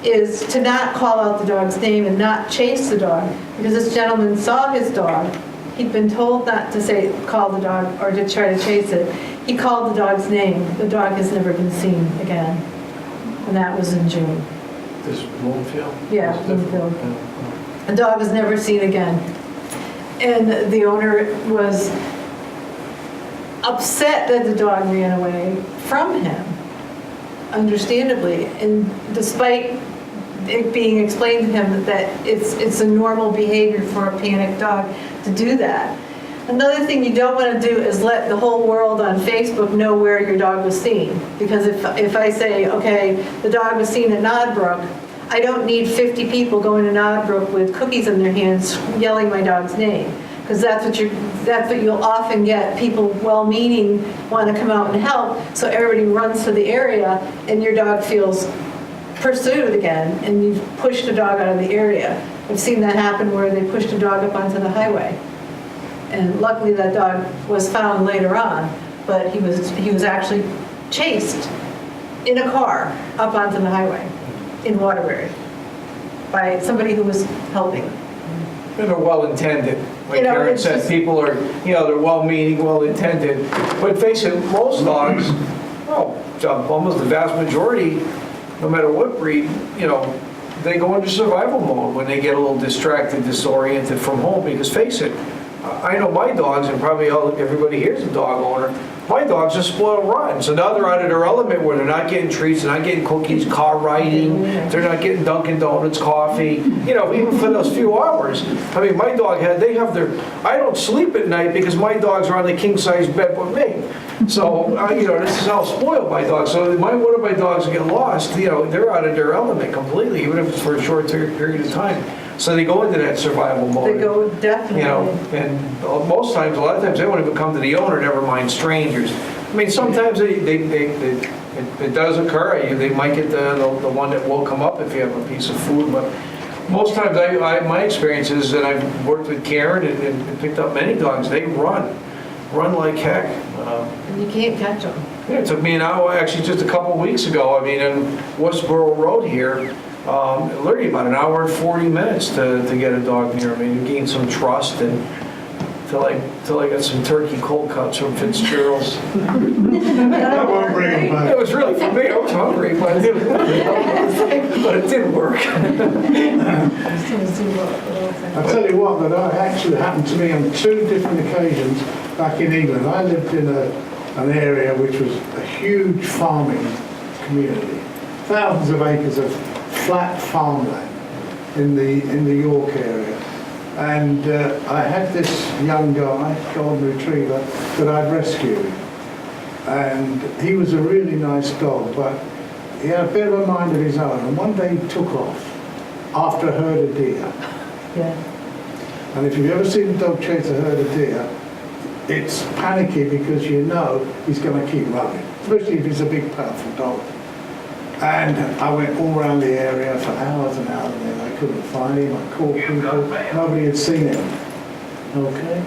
B: is to not call out the dog's name and not chase the dog. Because this gentleman saw his dog. He'd been told not to call the dog or to try to chase it. He called the dog's name. The dog has never been seen again. And that was in June.
A: This Moulton?
B: Yeah, Moulton. The dog was never seen again. And the owner was upset that the dog ran away from him, understandably. And despite it being explained to him that it's a normal behavior for a panicked dog to do that. Another thing you don't want to do is let the whole world on Facebook know where your dog was seen. Because if I say, okay, the dog was seen at Nodbrook, I don't need 50 people going to Nodbrook with cookies in their hands yelling my dog's name. Because that's what you'll often get. People well-meaning want to come out and help, so everybody runs to the area and your dog feels pursued again and you've pushed a dog out of the area. I've seen that happen where they pushed a dog up onto the highway. And luckily that dog was found later on, but he was actually chased in a car up onto the highway in Waterbury by somebody who was helping.
A: And they're well-intended. Like Karen said, people are, they're well-meaning, well-intended. But face it, most dogs, almost the vast majority, no matter what breed, they go into survival mode when they get a little distracted, disoriented from home. Because face it, I know my dogs, and probably everybody here is a dog owner, my dogs are spoiled rotten. So now they're out of their element where they're not getting treats, they're not getting cookies, car riding, they're not getting Dunkin' Donuts, coffee, even for those few hours. I mean, my dog I don't sleep at night because my dogs are on the king-size bed with me. So, this is how spoiled my dogs. So one of my dogs get lost, they're out of their element completely, even if it's for a short period of time. So they go into that survival mode.
B: They go, definitely.
A: And a lot of times, they won't even come to the owner, never mind strangers. I mean, sometimes they It does occur. They might get the one that will come up if you have a piece of food, but most times, my experience is that I've worked with Karen and picked up many dogs. They run like heck.
B: And you can't catch them.
A: Yeah, it took me an hour, actually just a couple of weeks ago. I mean, in Westboro Road here, literally about an hour and 40 minutes to get a dog near me. You gain some trust and till I got some turkey cold cuts from Fitzgerald's.
D: I won't bring him back.
A: It was really for me. I was hungry, but it didn't work.
D: I tell you what, that actually happened to me on 2 different occasions back in England. I lived in an area which was a huge farming community, thousands of acres of flat farmland in the York area. And I had this young guy, golden retriever, that I'd rescued. And he was a really nice dog, but he had a bit of a mind of his own. And one day he took off after a herd of deer.
B: Yeah.
D: And if you've ever seen a dog chase a herd of deer, it's panicky because you know he's going to keep running, especially if he's a big, powerful dog. And I went all around the area for hours and hours, and then I couldn't find him. I called people, nobody had seen him. Okay?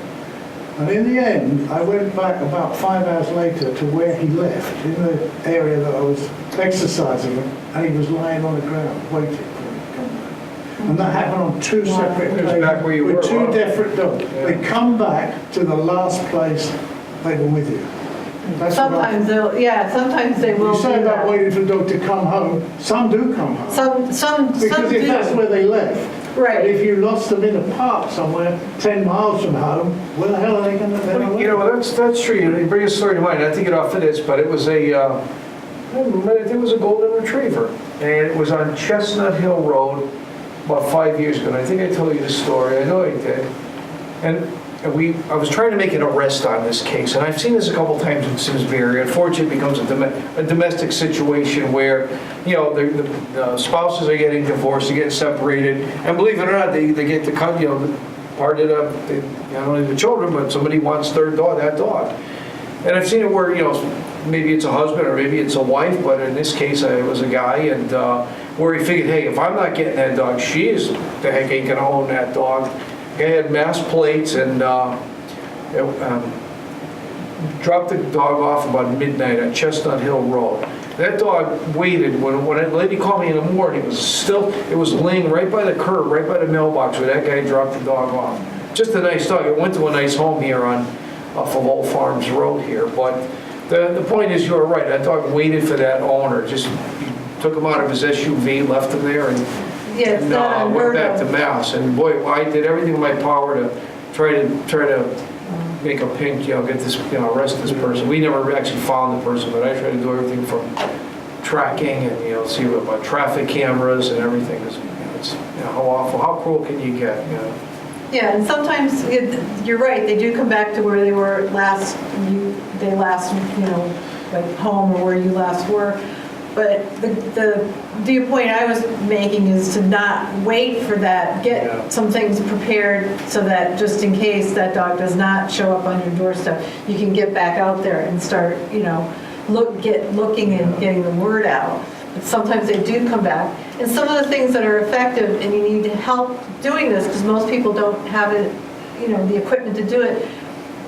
D: And in the end, I went back about 5 hours later to where he left, in the area that I was exercising him, and he was lying on the ground, waiting for me to come back. And that happened on 2 separate
A: It was back where you
D: occasions, with
A: were,
D: 2
A: huh?
D: different dogs.
A: Yeah.
D: They come back to the last place they were with you. That's what I-
B: Sometimes they will
D: You say
B: do
D: about
B: that.
D: waiting for a dog to come home, some do come home.
B: Some
D: Because if that's
B: do.
D: where they left.
B: Right.
D: But if you lost them in a park somewhere 10 miles from home, where the hell are they going to
A: You know, that's true. You bring a story to mind. I have to get off of this, but it was I think it was a golden retriever, and it was on Chestnut Hill Road about 5 years ago. And I think I told you this story. I know I did. And I was trying to make an arrest on this case, and I've seen this a couple times in Simsbury. Unfortunately, it becomes a domestic situation where, you know, the spouses are getting divorced, they're getting separated, and believe it or not, they get to cut, you know, parted up, not only the children, but somebody wants their dog, that dog. And I've seen it where, you know, maybe it's a husband or maybe it's a wife, but in this case, it was a guy, and where he figured, hey, if I'm not getting that dog, she is the heck ain't gonna own that dog. Guy had mass plates and dropped the dog off about midnight on Chestnut Hill Road. That dog waited when a lady called me in the morning. It was laying right by the curb, right by the mailbox where that guy dropped the dog off. Just a nice dog. It went to a nice home here off of Old Farms Road here. But the point is, you're right. That dog waited for that owner. Just took him out of his SUV, left him there, and
B: Yeah, it's not
A: no, went
B: unheard
A: back to
B: of.
A: Mass, and boy, I did everything in my power to try to make a pink, you know, get this, you know, arrest this person. We never actually found the person, but I tried to do everything from tracking and, you know, see about traffic cameras and everything. It's, you know, how awful, how cruel can you get, you know?
B: Yeah, and sometimes, you're right, they do come back to where they were last, you know, like home or where you last were. But the point I was making is to not wait for that,
A: Yeah.
B: get some things prepared so that just in case that dog does not show up on your doorstep, you can get back out there and start, you know, looking and getting the word out. But sometimes they do come back. And some of the things that are effective, and you need help doing this because most people don't have it, you know, the equipment to do it,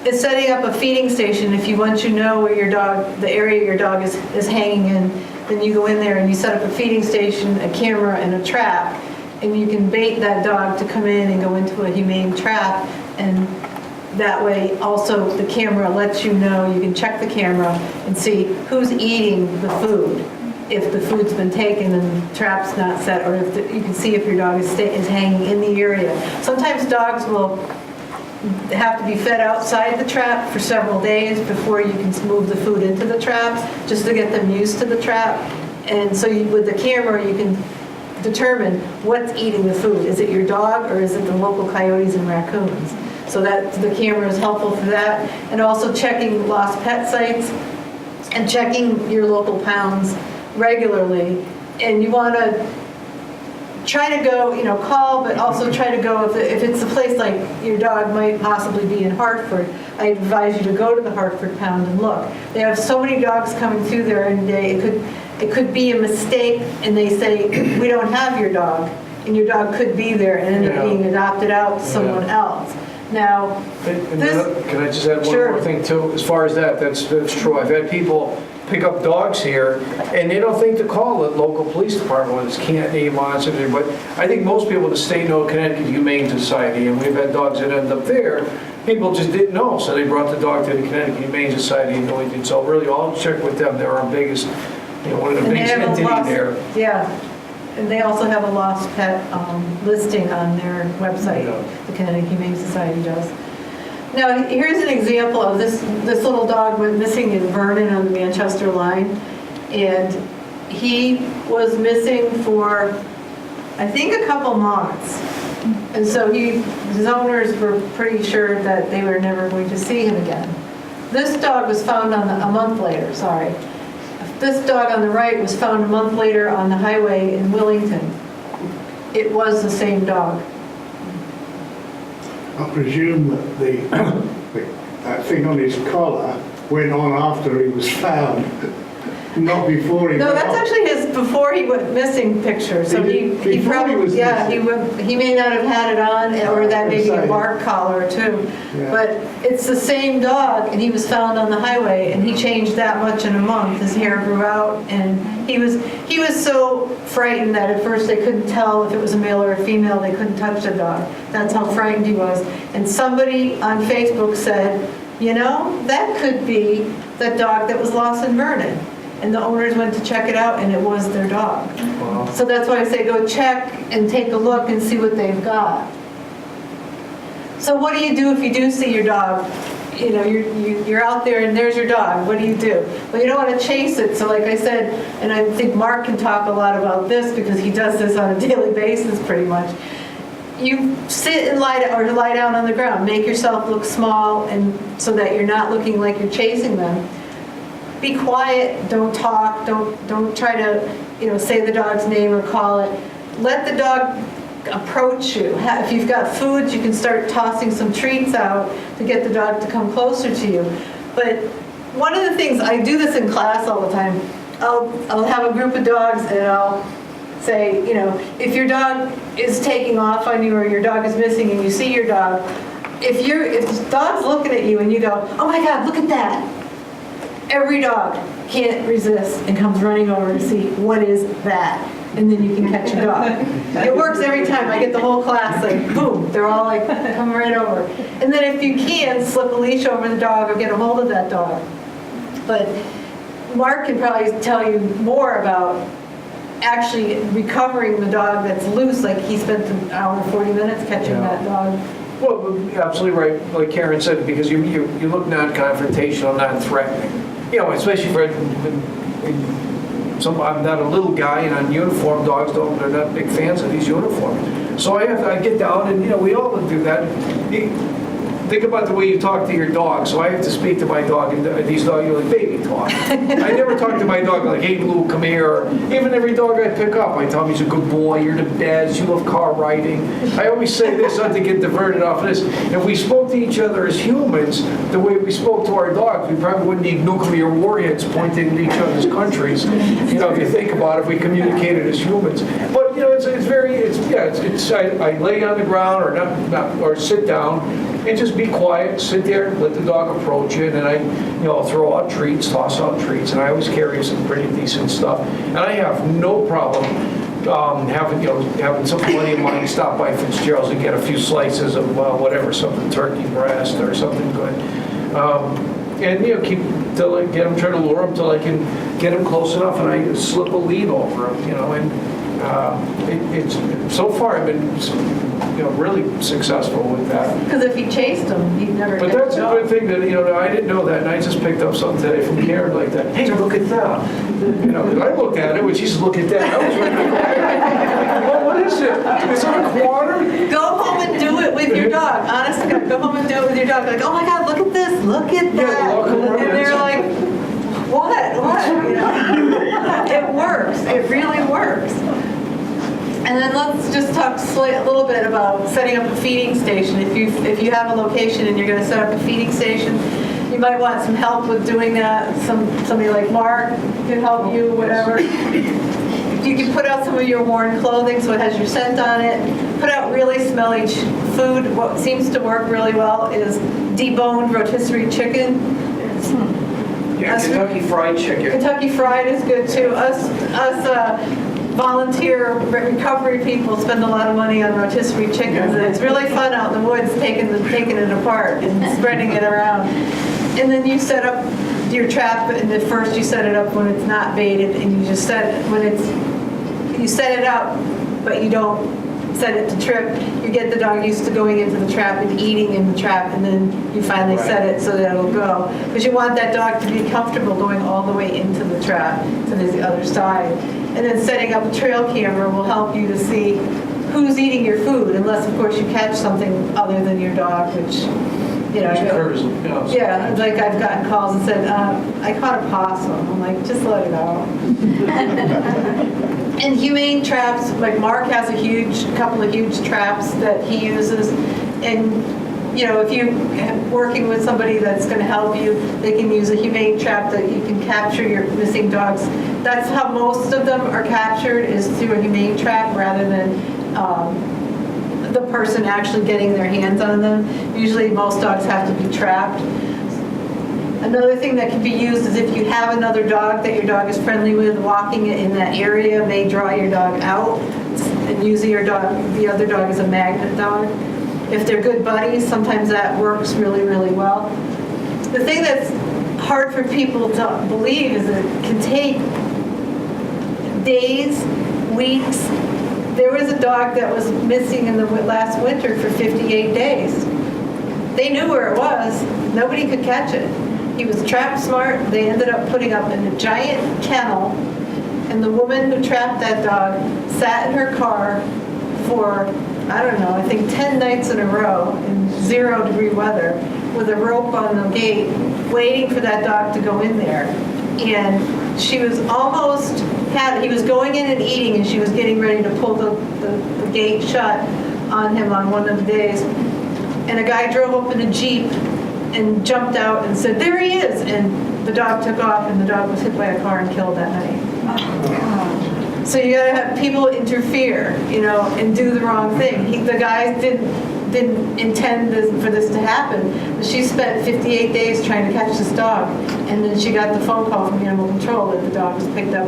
B: is setting up a feeding station. If you want to know where your dog, the area your dog is hanging in, then you go in there and you set up a feeding station, a camera, and a trap, and you can bait that dog to come in and go into a humane trap, and that way also the camera lets you know, you can check the camera and see who's eating the food, if the food's been taken and the trap's not set, or if you can see if your dog is hanging in the area. Sometimes dogs will have to be fed outside the trap for several days before you can move the food into the trap, just to get them used to the trap. And so with the camera, you can determine what's eating the food. Is it your dog or is it the local coyotes and raccoons? So that the camera is helpful for that. And also checking lost pet sites and checking your local pounds regularly. And you want to try to go, call, but also try to go, if it's a place like your dog might possibly be in Hartford, I advise you to go to the Hartford Pound and look. They have so many dogs coming through there every day, it could be a mistake, and they say, we don't have your dog, and your dog could be there and end up being adopted out to someone else. Now,
A: And
B: this...
A: can I just add one
B: Sure.
A: more thing too? As far as that's true. I've had people pick up dogs here, and they don't think to call the local police department when it's Canton, Monson, but I think most people, the State know Connecticut Humane Society, and we've had dogs that end up there, people just didn't know, so they brought the dog to the Connecticut Humane Society and Moulton. So really, I'll check with them. They're our biggest, one of the biggest entities there.
B: Yeah, and they also have a lost pet listing on their website, the Connecticut Humane Society does. Now, here's an example of this little dog went missing in Vernon on the Manchester line, and he was missing for, I think, a couple months. And so his owners were pretty sure that they were never going to see him again. This dog was found a month later, sorry. This dog on the right was found a month later on the highway in Willington. It was the same dog.
D: I presume that that thing on his collar went on after he was found, not before he
B: No,
D: went
B: that's
D: off.
B: actually his before he went missing picture. So he
D: Before he
B: probably,
D: was missing.
B: he may not have had it on, or that may be a bark collar too.
D: Yeah.
B: But it's the same dog, and he was found on the highway, and he changed that much in a month. His hair grew out, and he was so frightened that at first they couldn't tell if it was a male or a female. They couldn't touch the dog. That's how frightened he was. And somebody on Facebook said, that could be the dog that was lost in Vernon. And the owners went to check it out, and it was their dog.
A: Wow.
B: So that's why I say go check and take a look and see what they've got. So what do you do if you do see your dog? You're out there and there's your dog. What do you do? Well, you don't want to chase it. So like I said, and I think Mark can talk a lot about this because he does this on a daily basis pretty much. You sit and lie down on the ground. Make yourself look small, and so that you're not looking like you're chasing them. Be quiet, don't talk, don't try to, say the dog's name or call it. Let the dog approach you. If you've got food, you can start tossing some treats out to get the dog to come closer to you. But one of the things, I do this in class all the time, I'll have a group of dogs and I'll say, if your dog is taking off on you or your dog is missing and you see your dog, if the dog's looking at you and you go, oh my God, look at that. Every dog can't resist and comes running over to see what is that, and then you can catch a dog. It works every time. I get the whole class like, boom, they're all like, come right over. And then if you can, slip a leash over the dog or get a hold of that dog. But Mark can probably tell you more about actually recovering the dog that's loose, like he spent an hour and 40 minutes catching that dog.
A: Well, you're absolutely right, like Karen said, because you look non-confrontational, non-threatening. Especially for I'm not a little guy and on uniform. Dogs they're not big fans of these uniforms. So I get down and we all do that. Think about the way you talk to your dog. So I have to speak to my dog, and these dogs are like baby talk. I never talk to my dog like, hey, Lou, come here. Or even every dog I pick up, I tell him he's a good boy, you're the best, you love car riding. I always say this, not to get diverted off of this. If we spoke to each other as humans, the way we spoke to our dogs, we probably wouldn't need nuclear warheads pointing at each other's countries. If you think about it, if we communicated as humans. But I lay on the ground or sit down. And just be quiet, sit there, let the dog approach you, and then I'll throw out treats, toss out treats, and I always carry some pretty decent stuff. And I have no problem having some buddy of mine stop by Fitzgerald's and get a few slices of whatever, something turkey breast or something good. And keep till I get them, try to lure them till I can get them close enough, and I slip a lead over them, it's so far I've been really successsul with that.
B: Because if he chased him, he'd never
A: But
B: catch
A: that's
B: a
A: a
B: dog.
A: good thing that I didn't know that, and I just picked up something today from Karen like that. Hey, look at that. 'Cause I looked at it when she said, look at that. I was like, what is it? Is it a quarter?
B: Go home and do it with your dog. Honest to God, go home and do it with your dog. Like, oh my God, look at this, look at that.
A: walk around
B: And they're like, what? It works. It really works. And And then let's just talk a little bit about setting up a feeding station. If you have a location and you're going to set up a feeding station, you might want some help with doing that. Somebody like Mark can help you, whatever. You can put out some of your worn clothing so it has your scent on it. Put out really smelly food. What seems to work really well is deboned rotisserie chicken.
A: Yeah, Kentucky Fried Chicken.
B: Kentucky Fried is good too. Us volunteer recovery people spend a lot of money on rotisserie chickens, and it's really fun out in the woods taking it apart and spreading it around. And then you set up your trap, and at first you set it up when it's not baited, and you just set it up, but you don't set it to trip. You get the dog used to going into the trap and eating in the trap, and then you finally set it so that it'll go. Because you want that dog to be comfortable going all the way into the trap to the other side. And then setting up a trail camera will help you to see who's eating your food, unless of course you catch something other than your dog, which, you know. Yeah, like I've gotten calls and said, I caught a possum. I'm like, just let it out. And humane traps, like Mark has a couple of huge traps that he uses. And, you know, if you're working with somebody that's going to help you, they can use a humane trap that you can capture your missing dogs. That's how most of them are captured, is through a humane trap rather than the person actually getting their hands on them. Usually most dogs have to be trapped. Another thing that can be used is if you have another dog that your dog is friendly with, walking it in that area may draw your dog out, and using the other dog as a magnet dog. If they're good buddies, sometimes that works really, really well. The thing that's hard for people to believe is that it can take days, weeks. There was a dog that was missing in the last winter for 58 days. They knew where it was. Nobody could catch it. He was trap smart. They ended up putting up in a giant kennel, and the woman who trapped that dog sat in her car for, I don't know, I think 10 nights in a row in 0-degree weather with a rope on the gate, waiting for that dog to go in there. And she was almost he was going in and eating, and she was getting ready to pull the gate shut on him on one of the days. And a guy drove up in a Jeep and jumped out and said, "There he is!" And the dog took off, and the dog was hit by a car and killed that night. So you gotta have people interfere, you know, and do the wrong thing. The guy didn't intend for this to happen, but she spent 58 days trying to catch this dog, and then she got the phone call from animal control that the dog was picked up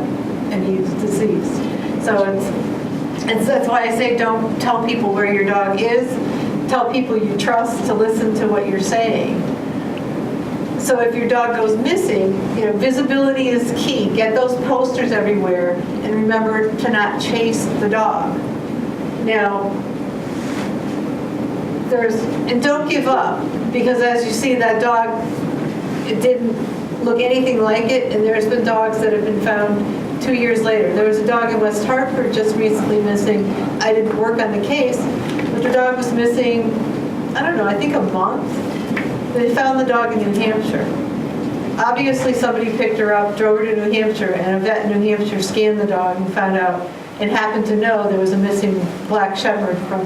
B: and he was deceased. So that's why I say don't tell people where your dog is. Tell people you trust to listen to what you're saying. So if your dog goes missing, you know, visibility is key. Get those posters everywhere, and remember to not chase the dog. Now, and don't give up, because as you see, that dog, it didn't look anything like it, and there's been dogs that have been found 2 years later. There was a dog in West Hartford just recently missing. I didn't work on the case, but the dog was missing, I don't know, I think a month. They found the dog in New Hampshire. Obviously somebody picked her up, drove her to New Hampshire, and a vet in New Hampshire scanned the dog and found out, and happened to know there was a missing black shepherd from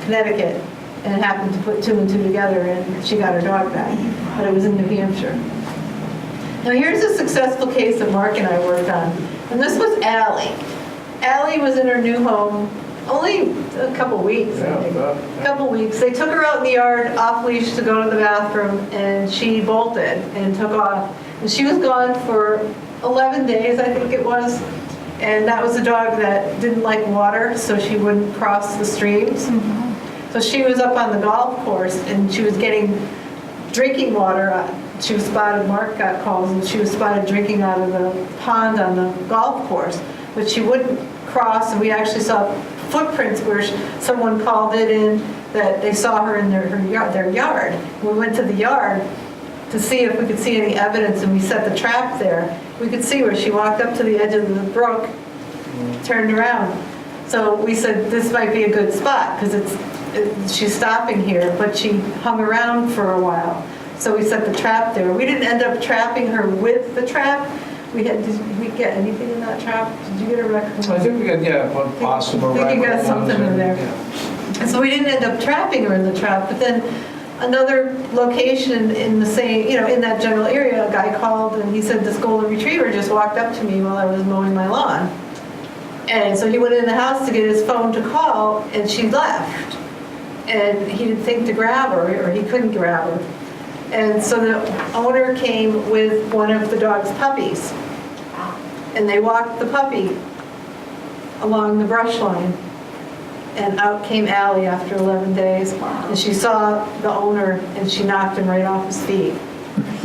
B: Connecticut, and happened to put 2 and 2 together, and she got her dog back, but it was in New Hampshire. Now here's a successful case that Mark and I worked on, and this was Allie. Allie was in her new home only a couple weeks, I think. A couple weeks. They took her out in the yard off leash to go to the bathroom, and she bolted and took off. And she was gone for 11 days, I think it was. And that was a dog that didn't like water, so she wouldn't cross the streams. Mm-hmm. So she was up on the golf course, and she was getting drinking water. She was spotted, Mark got calls, and she was spotted drinking out of the pond on the golf course, but she wouldn't cross, and we actually saw footprints where someone called it in that they saw her in their yard. We went to the yard to see if we could see any evidence, and we set the trap there. We could see where she walked up to the edge of the brook, turned around. So we said, this might be a good spot, because she's stopping here, but she hung around for a while. So we set the trap there. We didn't end up trapping her with the trap. Did we get anything in that trap? Did you get a record?
A: I think we got, yeah, one possum or
B: I think you got
A: raccoon
B: something in there.
A: yeah.
B: And so we didn't end up trapping her in the trap, but then another location in the same, in that general area, a guy called and he said this golden retriever just walked up to me while I was mowing my lawn. And so he went in the house to get his phone to call, and she left. And he didn't think to grab her, or he couldn't grab her. And so the owner came with one of the dog's puppies. And they walked the puppy along the brush line. And out came Allie after 11 days. And she saw the owner, and she knocked him right off his feet.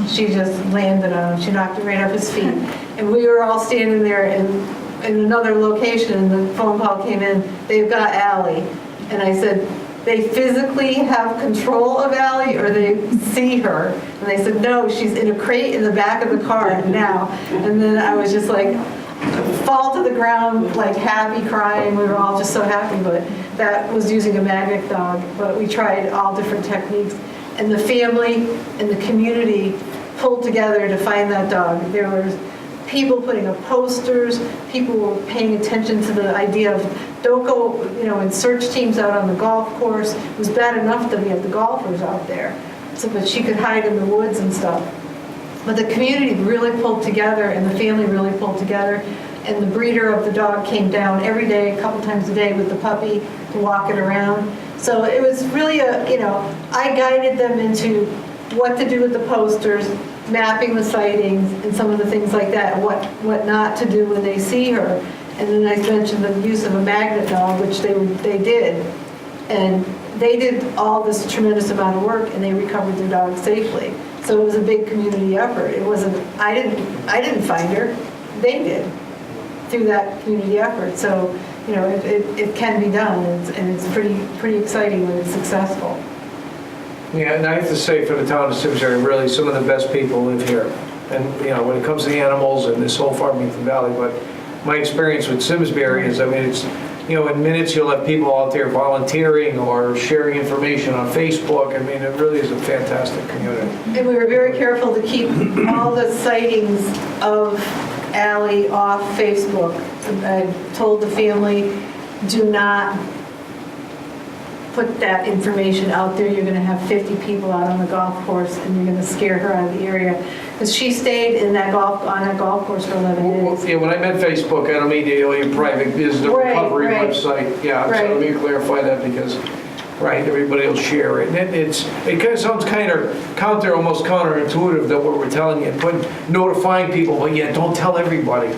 B: She just landed on him. She knocked him right off his feet. And we were all standing there in another location, and the phone call came in, they've got Allie. And I said, they physically have control of Allie, or they see her? And they said, no, she's in a crate in the back of the car now. And then I was just like, fall to the ground, like happy, crying. We were all just so happy, but that was using a magnet dog. But we tried all different techniques. And the family and the community pulled together to find that dog. There was people putting up posters, people were paying attention to the idea of don't go, in search teams out on the golf course. It was bad enough that we had the golfers out there, so that she could hide in the woods and stuff. But the community really pulled together, and the family really pulled together, and the breeder of the dog came down every day, a couple times a day with the puppy to walk it around. So it was really I guided them into what to do with the posters, mapping the sightings, and some of the things like that, what not to do when they see her. And then I mentioned the use of a magnet dog, which they did. And they did all this tremendous amount of work, and they recovered their dog safely. So it was a big community effort. It wasn't, I didn't find her, they did, through that community effort. So, it can be done, and it's pretty exciting when it's successful.
A: Yeah, and I have to say, for the town of Simsbury, really, some of the best people live here. And, when it comes to the animals and this whole Farmington Valley, but my experience with Simsbury is, it's, in minutes you'll have people out there volunteering or sharing information on Facebook. It really is a fantastic community.
B: And we were very careful to keep all the sightings of Allie off Facebook. I told the family, do not put that information out there. You're going to have 50 people out on the golf course, and you're going to scare her out of the area. Because she stayed on that golf course for 11 days.
A: Yeah, when I meant Facebook, I don't mean your private business recovery website. Yeah, so let me clarify that, because, everybody will share it. And it kind of sounds almost counterintuitive that what we're telling you, notifying people, but yeah, don't tell everybody.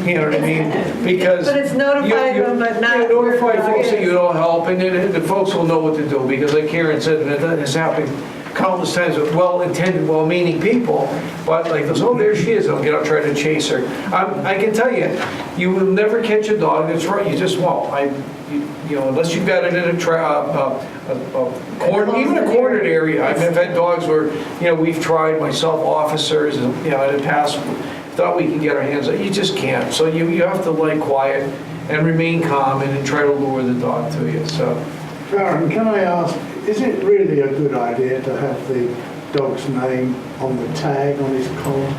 A: You know what I mean? Because
B: but it's notifying them, but not
A: notify folks that you don't help, and then the folks will know what to do. Because like Karen said, that has happened countless times with well-intended, well-meaning people, but like this, there she is, I'll get out trying to chase her. I can tell you, you will never catch a dog that's right. You just won't. Unless you've got it in a cornered area. I've had dogs where, we've tried, myself, officers, and, in the past, thought we could get our hands on. You just can't. So you have to lie quiet and remain calm and try to lure the dog to you. So,
D: Karen, can I ask, is it really a good idea to have the dog's name on the tag on his collar?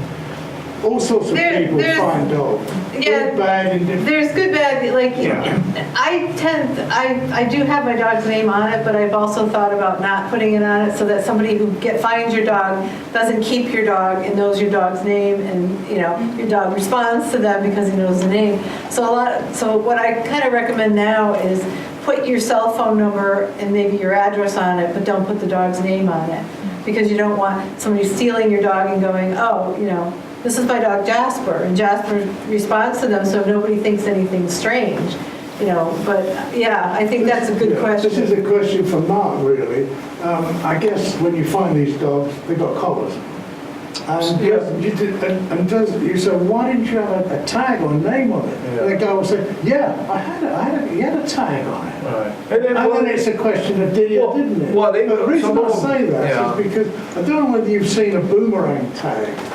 D: All sorts of people find dogs.
B: Yeah,
D: good, bad, indifferent.
B: There's good, bad, I do have my dog's name on it, but I've also thought about not putting it on it so that somebody who finds your dog doesn't keep your dog and knows your dog's name, and your dog responds to them because he knows the name. So what I kind of recommend now is put your cell phone number and maybe your address on it, but don't put the dog's name on it, because you don't want somebody stealing your dog and going, this is my dog Jasper, and Jasper responds to them, so nobody thinks anything strange, But I think that's a good question.
D: This is a question for Mark, really. I guess when you find these dogs, they've got collars. And you said, why didn't you have a tag or name on it? Yeah. And the guy will say, he had a tag on it.
A: Right.
D: And then it's a question of did he or didn't it?
A: Well,
D: the reason I say that is because I don't know whether you've seen a boomerang tag.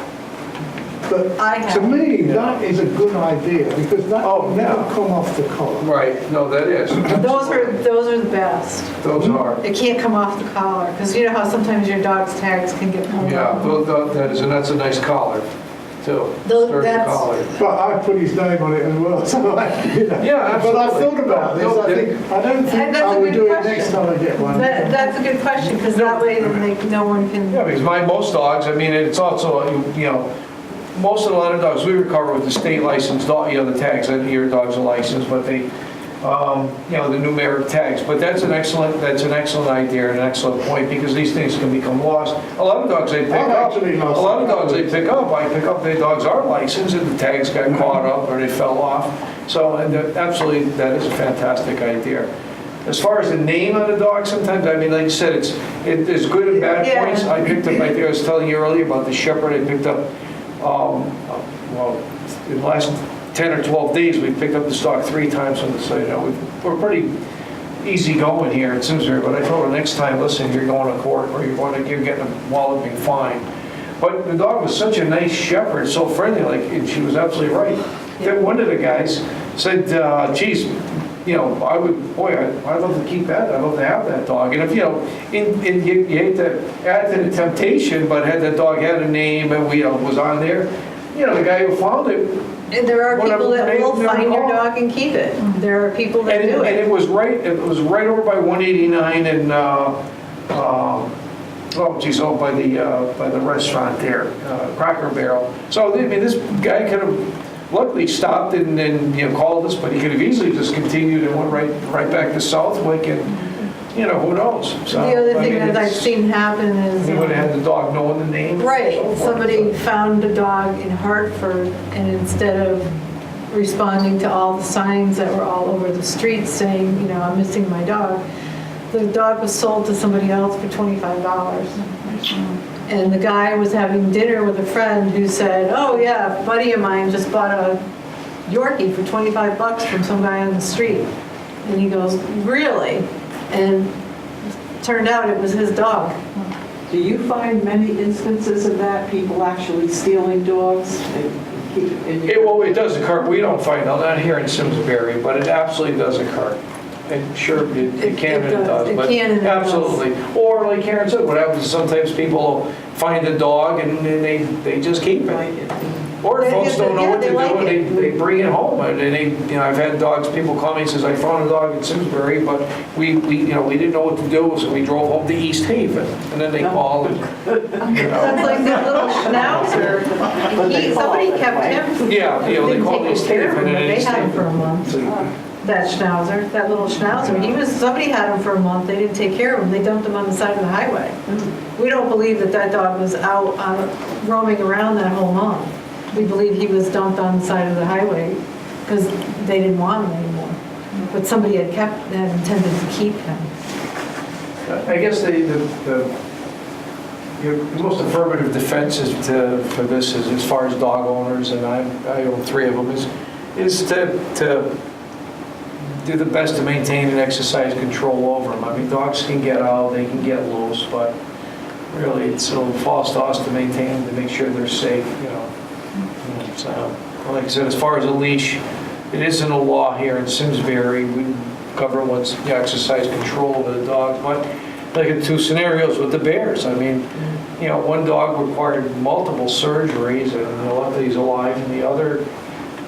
D: But to me, that is a good idea, because that will never come off the collar.
A: Right, no, that is.
B: Those are the best.
A: Those are.
B: It can't come off the collar, because you know how sometimes your dog's tags can get pulled off.
A: Yeah, that's a nice collar. too.
B: Those-
A: Sturgeon
B: that's-
A: collar.
D: But I put his name on it as well, so you know.
A: Yeah,
D: But I
A: absolutely.
D: thought about this, I don't think
B: That's a
D: I would
B: good
D: do it
B: question.
D: next time I get one.
B: That's a good question, because that way then no one can.
A: Yeah, because most dogs, I mean, it's also, you know, most of the lot of dogs we recover with the state licensed dog, you know, the tags, and your dogs are licensed, but they, you know, the numeric tags. But that's an excellent idea and an excellent point, because these things can become lost. A lot of dogs they pick
D: I've
A: up,
D: actually lost
A: a lot of
D: them.
A: dogs they pick up, I pick up, their dogs are licensed and the tags got caught up or they fell off. So, and absolutely, that is a fantastic idea. As far as the name of the dog, sometimes, I mean, like you said, there's good and bad
B: Yeah.
A: points. I picked up, like I was telling you earlier about the shepherd, I picked up, well, in the last 10 or 12 days, we picked up this dog 3 times on the site. You know, we're pretty easy going here in Simsbury, but I told her next time, listen, you're going to court or you're getting a walloping fine. But the dog was such a nice shepherd, so friendly, like, and she was absolutely right. Then one of the guys said, geez, you know, I'd love to keep that, I'd love to have that dog. And if, you know, and you hate to add to the temptation, but had that dog had a name and we, was on there, you know, the guy who found it.
B: And there are people
A: Whatever
B: that will
A: name they're
B: find your
A: called.
B: dog and keep it. There are people that
A: And
B: do
A: it
B: it.
A: was right over by 189 and, oh geez, oh, by the restaurant there, Cracker Barrel. So, I mean, this guy could have luckily stopped and then, you know, called us, but he could have easily just continued and went right back to Southwick and, you know, who knows? So,
B: The other
A: I
B: thing
A: mean,
B: that I've
A: it's-
B: seen happen is,
A: he would have had the dog knowing the name.
B: right,
A: and so forth.
B: somebody found a dog in Hartford, and instead of responding to all the signs that were all over the streets saying, you know, I'm missing my dog, the dog was sold to somebody else for $25. And the guy was having dinner with a friend who said, oh yeah, a buddy of mine just bought a Yorkie for $25 from some guy on the street. And he goes, really? And turned out it was his dog.
C: Do you find many instances of that, people actually stealing dogs? They keep it in your-
A: Well, it does occur. We don't find out, not here in Simsbury, but it absolutely does occur. And sure, it can and it does,
B: It
A: but
B: can and it does.
A: absolutely. Or like Karen said, what happens is sometimes people find a dog and then they just keep it.
C: Like it.
A: Or
B: They-
A: folks don't know
B: yeah,
A: what to
B: they
A: do
B: like
A: and
B: it.
A: they bring it home. And they, you know, I've had dogs, people call me and says, I found a dog in Simsbury, but we you know, we didn't know what to do, so we drove home to East Haven. And then they call and, you know.
B: That's like that little schnauzer. Somebody kept him.
A: Yeah, you know, they
B: Didn't
A: call
B: take
A: East
B: care of
A: Haven
B: him,
A: and
B: but
A: East
B: they had him for a
A: Haven.
B: month.
A: So,
B: That schnauzer, that little schnauzer, somebody had him for a month, they didn't take care of him, they dumped him on the side of the highway. We don't believe that dog was out roaming around that whole month. We believe he was dumped on the side of the highway because they didn't want him anymore. But somebody had intended to keep him.
A: I guess your most affirmative defense for this is, as far as dog owners, and I own 3 of them, is to do the best to maintain and exercise control over them. I mean, dogs can get out, they can get loose, but really it falls to us to maintain, to make sure they're safe, you know. So, like I said, as far as a leash, it isn't a law here in Simsbury. We cover what's exercise control over the dog, but like in 2 scenarios with the bears. I mean, you know, one dog required multiple surgeries, and luckily he's alive, and the other,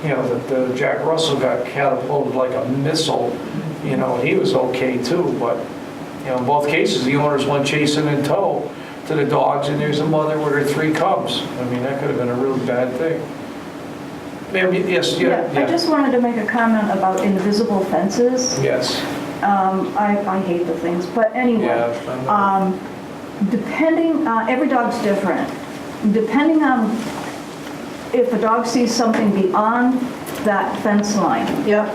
A: you know, the Jack Russell got catapulted like a missile, you know, and he was okay too, but, you know, in both cases, the owners went chasing in tow to the dogs, and there's a mother with her 3 cubs. I mean, that could have been a really bad thing. Ma'am, yes,
E: Yeah, I just wanted to make a comment about invisible fences.
A: Yes.
E: I hate the things, but anyway.
A: Yeah.
E: Depending, every dog's different. Depending on if a dog sees something beyond that fence line,
B: Yep.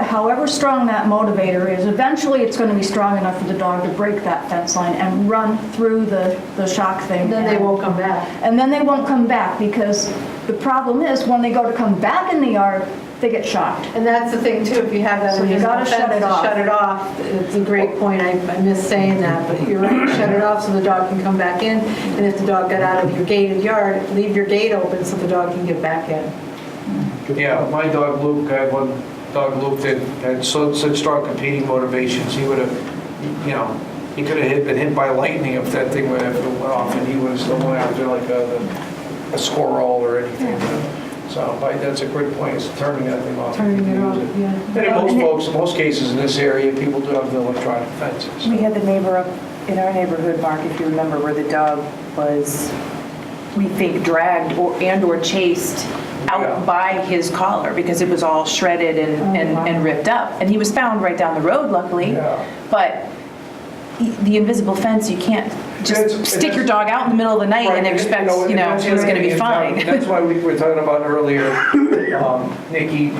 E: however strong that motivator is, eventually it's going to be strong enough for the dog to break that fence line and run through the shock thing.
B: And then they won't come back.
E: And then they won't come back, because the problem is when they go to come back in the yard, they get shocked.
B: And that's the thing too, if you have that
E: So you
B: invisible
E: gotta
B: fence
E: shut it
B: to
E: off.
B: shut it off. It's a great point, I missed saying that, but you're right, shut it off so the dog can come back in. And if the dog got out of your gated yard, leave your gate open so the dog can get back in.
A: Yeah, my dog Luke, I had one dog Luke that had such strong competing motivations, he would have, you know, he could have been hit by lightning if that thing would have went off, and he would have still went after like a squirrel or anything. So that's a great point, is turning that thing off.
B: Turning it off, yeah.
A: And in most cases in this area, people do have the electronic fences.
F: We had the neighbor up in our neighborhood, Mark, if you remember, where the dog was, we think, dragged or chased
A: Yeah.
F: out by his collar because it was all shredded and ripped up. And he was found right down the road, luckily.
A: Yeah.
F: But the invisible fence, you can't just stick your dog out in the middle of the night and expect,
A: that's
F: he was going to be
A: the thing,
F: fine.
A: That's why we were talking about earlier, Nikki,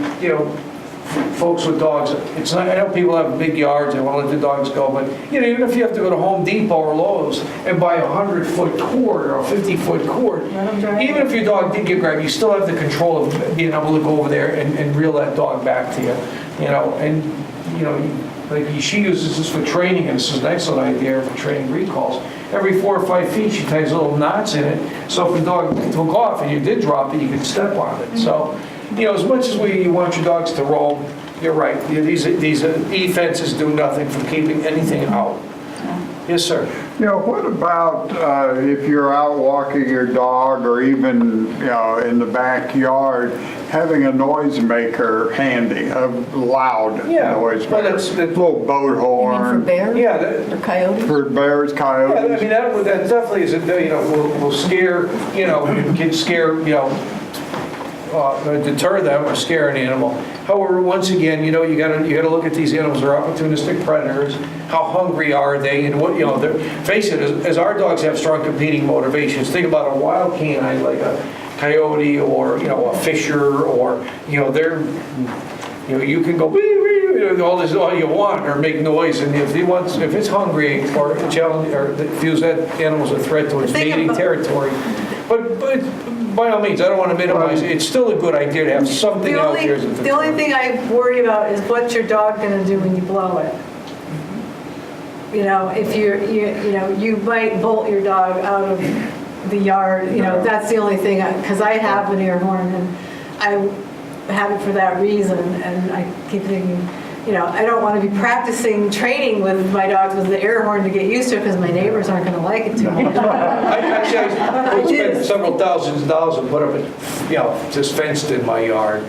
A: folks with dogs, it's not, I know people have big yards, they want to let the dogs go, but, even if you have to go to Home Depot or Lowe's and buy a 100-foot cord or a 50-foot cord, even if your dog did get grabbed, you still have the control of being able to go over there and reel that dog back to you, like she uses this for training, and this is an excellent idea for training recalls. Every 4 or 5 feet, she ties little knots in it, so if the dog took off and you did drop it, you could step on it. So, as much as you want your dogs to roam, you're right. These e-fences do nothing for keeping anything out. Yes, sir.
G: What about if you're out walking your dog or even, in the backyard, having a noisemaker handy, a loud noisemaker?
A: Well, that's
G: little boat
E: You mean for
G: horn.
E: bears
A: Yeah,
E: or coyotes?
G: For bears,
A: yeah,
G: coyotes.
A: I mean, that definitely is, will scare, can scare, deter them or scare an animal. However, once again, you gotta look at these animals. They're opportunistic predators. How hungry are they? And what, face it, as our dogs have strong competing motivations, think about a wild canine like a coyote or, a fisher or, they're, you can go, all you want or make noise. And if it's hungry or challenge or feels that animal's a threat to its mating territory. But by all means, I don't want to minimize it. It's still a good idea to have something out there.
B: The only thing I worry about is what's your dog going to do when you blow it. If you might bolt your dog out of the yard. That's the only thing. Because I have an air horn and I have it for that reason. And I keep thinking, I don't want to be practicing training with my dogs with the air horn to get used to it because my neighbors aren't going to like it too much.
A: I spent several thousands of dollars and put up just fenced in my yard.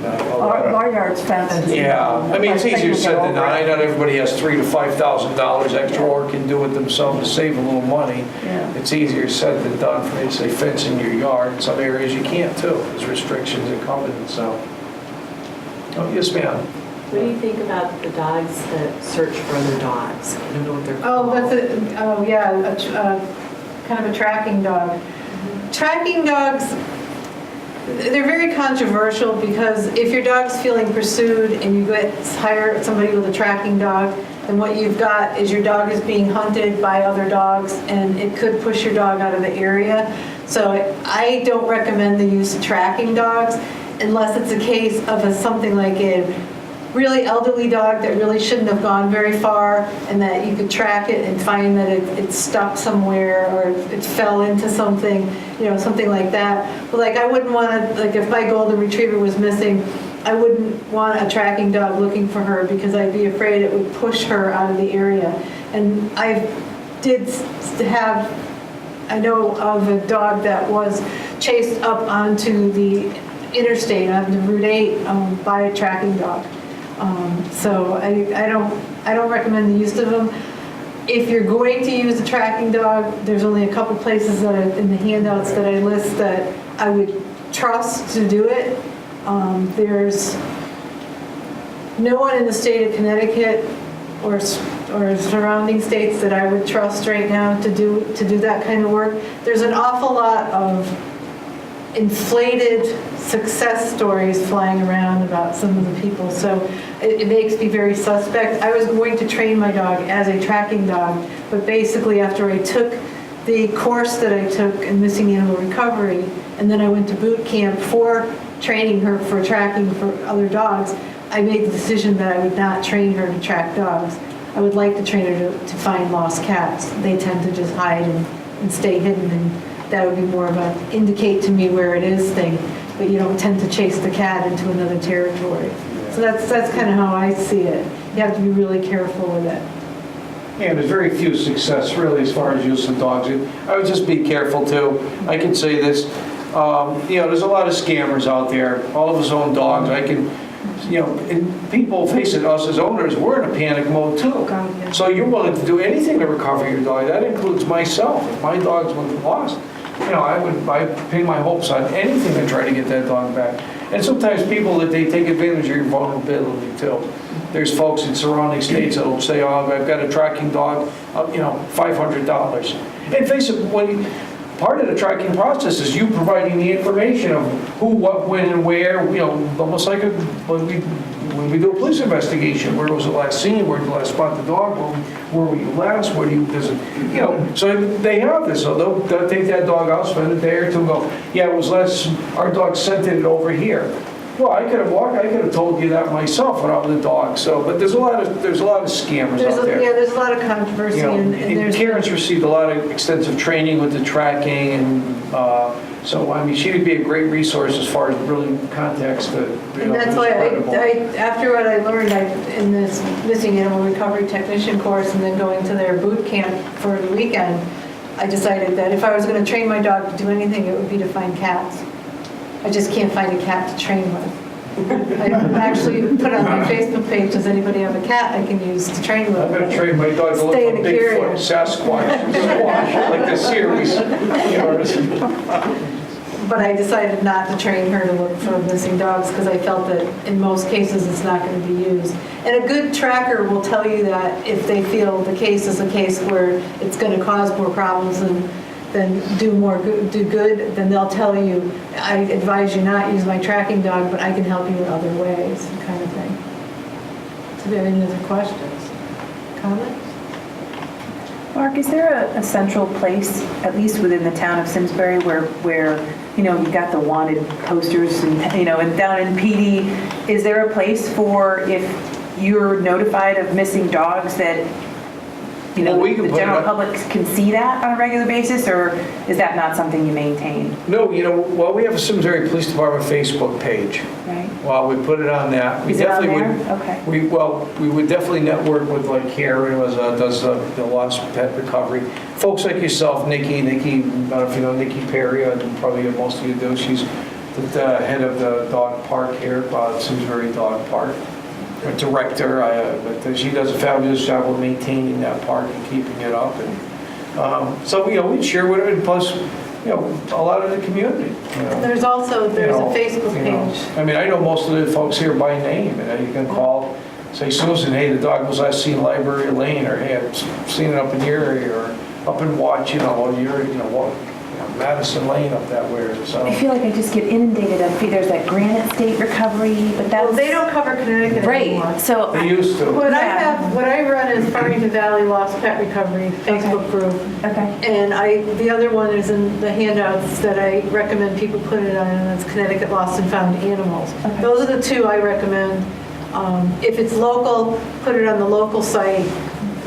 E: Our yard's fenced.
A: Yeah, I mean, it's easier said than done. I know everybody has $3,000 to $5,000 extra or can do it themselves to save a little money.
E: Yeah.
A: It's easier said than done for me to say fence in your yard. In some areas you can't too. There's restrictions and covenants, so. Oh, yes, ma'am.
H: What do you think about the dogs that search for other dogs? I don't know what they're
B: Oh,
H: called.
B: kind of a tracking dog. Tracking dogs, they're very controversial because if your dog's feeling pursued and you hire somebody with a tracking dog, then what you've got is your dog is being hunted by other dogs and it could push your dog out of the area. So I don't recommend the use of tracking dogs unless it's a case of something like a really elderly dog that really shouldn't have gone very far and that you could track it and find that it stopped somewhere or it fell into something, something like that. But I wouldn't want to, if my golden retriever was missing, I wouldn't want a tracking dog looking for her because I'd be afraid it would push her out of the area. And I know of a dog that was chased up onto the interstate, onto Route 8 by a tracking dog. So I don't recommend the use of them. If you're going to use a tracking dog, there's only a couple places that are in the handouts that I list that I would trust to do it. There's no one in the state of Connecticut or surrounding states that I would trust right now to do that kind of work. There's an awful lot of inflated success stories flying around about some of the people, so it makes me very suspect. I was going to train my dog as a tracking dog, but basically after I took the course that I took in missing animal recovery, and then I went to boot camp for training her for tracking for other dogs, I made the decision that I would not train her to track dogs. I would like to train her to find lost cats. They tend to just hide and stay hidden, and that would be more of a indicate to me where it is thing, but you don't tend to chase the cat into another territory. So that's kind of how I see it. You have to be really careful with it.
A: And there's very few success really as far as use of dogs. I would just be careful too. I can say this, there's a lot of scammers out there. All of us own dogs. And people, face it, us as owners, we're in a panic mode too. So you're willing to do anything to recover your dog. That includes myself. If my dogs were lost, I pin my hopes on anything to try to get that dog back. And sometimes people, that they take advantage of your vulnerability too. There's folks in surrounding states that will say, oh, I've got a tracking dog, $500. And face it, part of the tracking process is you providing the information of who, what, when, and where, almost like when we do a police investigation. Where was it last seen? Where did you last spot the dog? Where were you last? Where do you visit? So they have this. So they'll take that dog out, spend a day or two, and go, yeah, it was our dog scented it over here. Well, I could have told you that myself when I was a dog. So, but there's a lot of scammers out there.
B: Yeah, there's a lot of controversy, and there's.
A: Karen's received a lot of extensive training with the tracking, and so she would be a great resource as far as really context.
B: And that's why after what I learned in this missing animal recovery technician course, and then going to their boot camp for the weekend, I decided that if I was going to train my dog to do anything, it would be to find cats. I just can't find a cat to train with. I actually put on my Facebook page, does anybody have a cat I can use to train with?
A: I'm going to train my dog to look for Bigfoot, Sasquatch, like the series.
B: But I decided not to train her to look for missing dogs because I felt that in most cases it's not going to be used. And a good tracker will tell you that if they feel the case is a case where it's going to cause more problems then do good, then they'll tell you, I advise you not use my tracking dog, but I can help you in other ways, kind of thing. Do you have any other questions? Comments?
F: Mark, is there a central place, at least within the town of Simsbury, where you've got the wanted posters and down in PD, is there a place for if you're notified of missing dogs that the general public can see that on a regular basis, or is that not something you maintain?
A: No, we have a Simsbury Police Department Facebook page.
F: Right.
A: Well, we put it on that.
F: Is it on there? Okay.
A: We would definitely network with like Karen, does the lost pet recovery. Folks like yourself, Nikki, I don't know if you know Nikki Perry, probably most of you do. She's the head of the dog park here, Simsbury Dog Park. Director, but she does a fabulous job of maintaining that park and keeping it up. And so we share with her, and plus a lot of the community.
B: There's a Facebook page.
A: I know most of the folks here by name, and you can call, say, Susan, hey, the dog was last seen Library Lane, or hey, I've seen it up in your area, or up in Watch, Madison Lane up that way. So
F: I feel like I just get inundated. There's that Granite State Recovery, but that's...
B: Well, they don't cover Connecticut anymore.
F: Right, so...
A: They used to.
B: What I run is Farmington Valley Lost Pet Recovery Facebook group.
F: Okay.
B: And the other one is in the handouts that I recommend people put it on, and it's Connecticut Lost and Found Animals.
F: Okay.
B: Those are the two I recommend. If it's local, put it on the local site.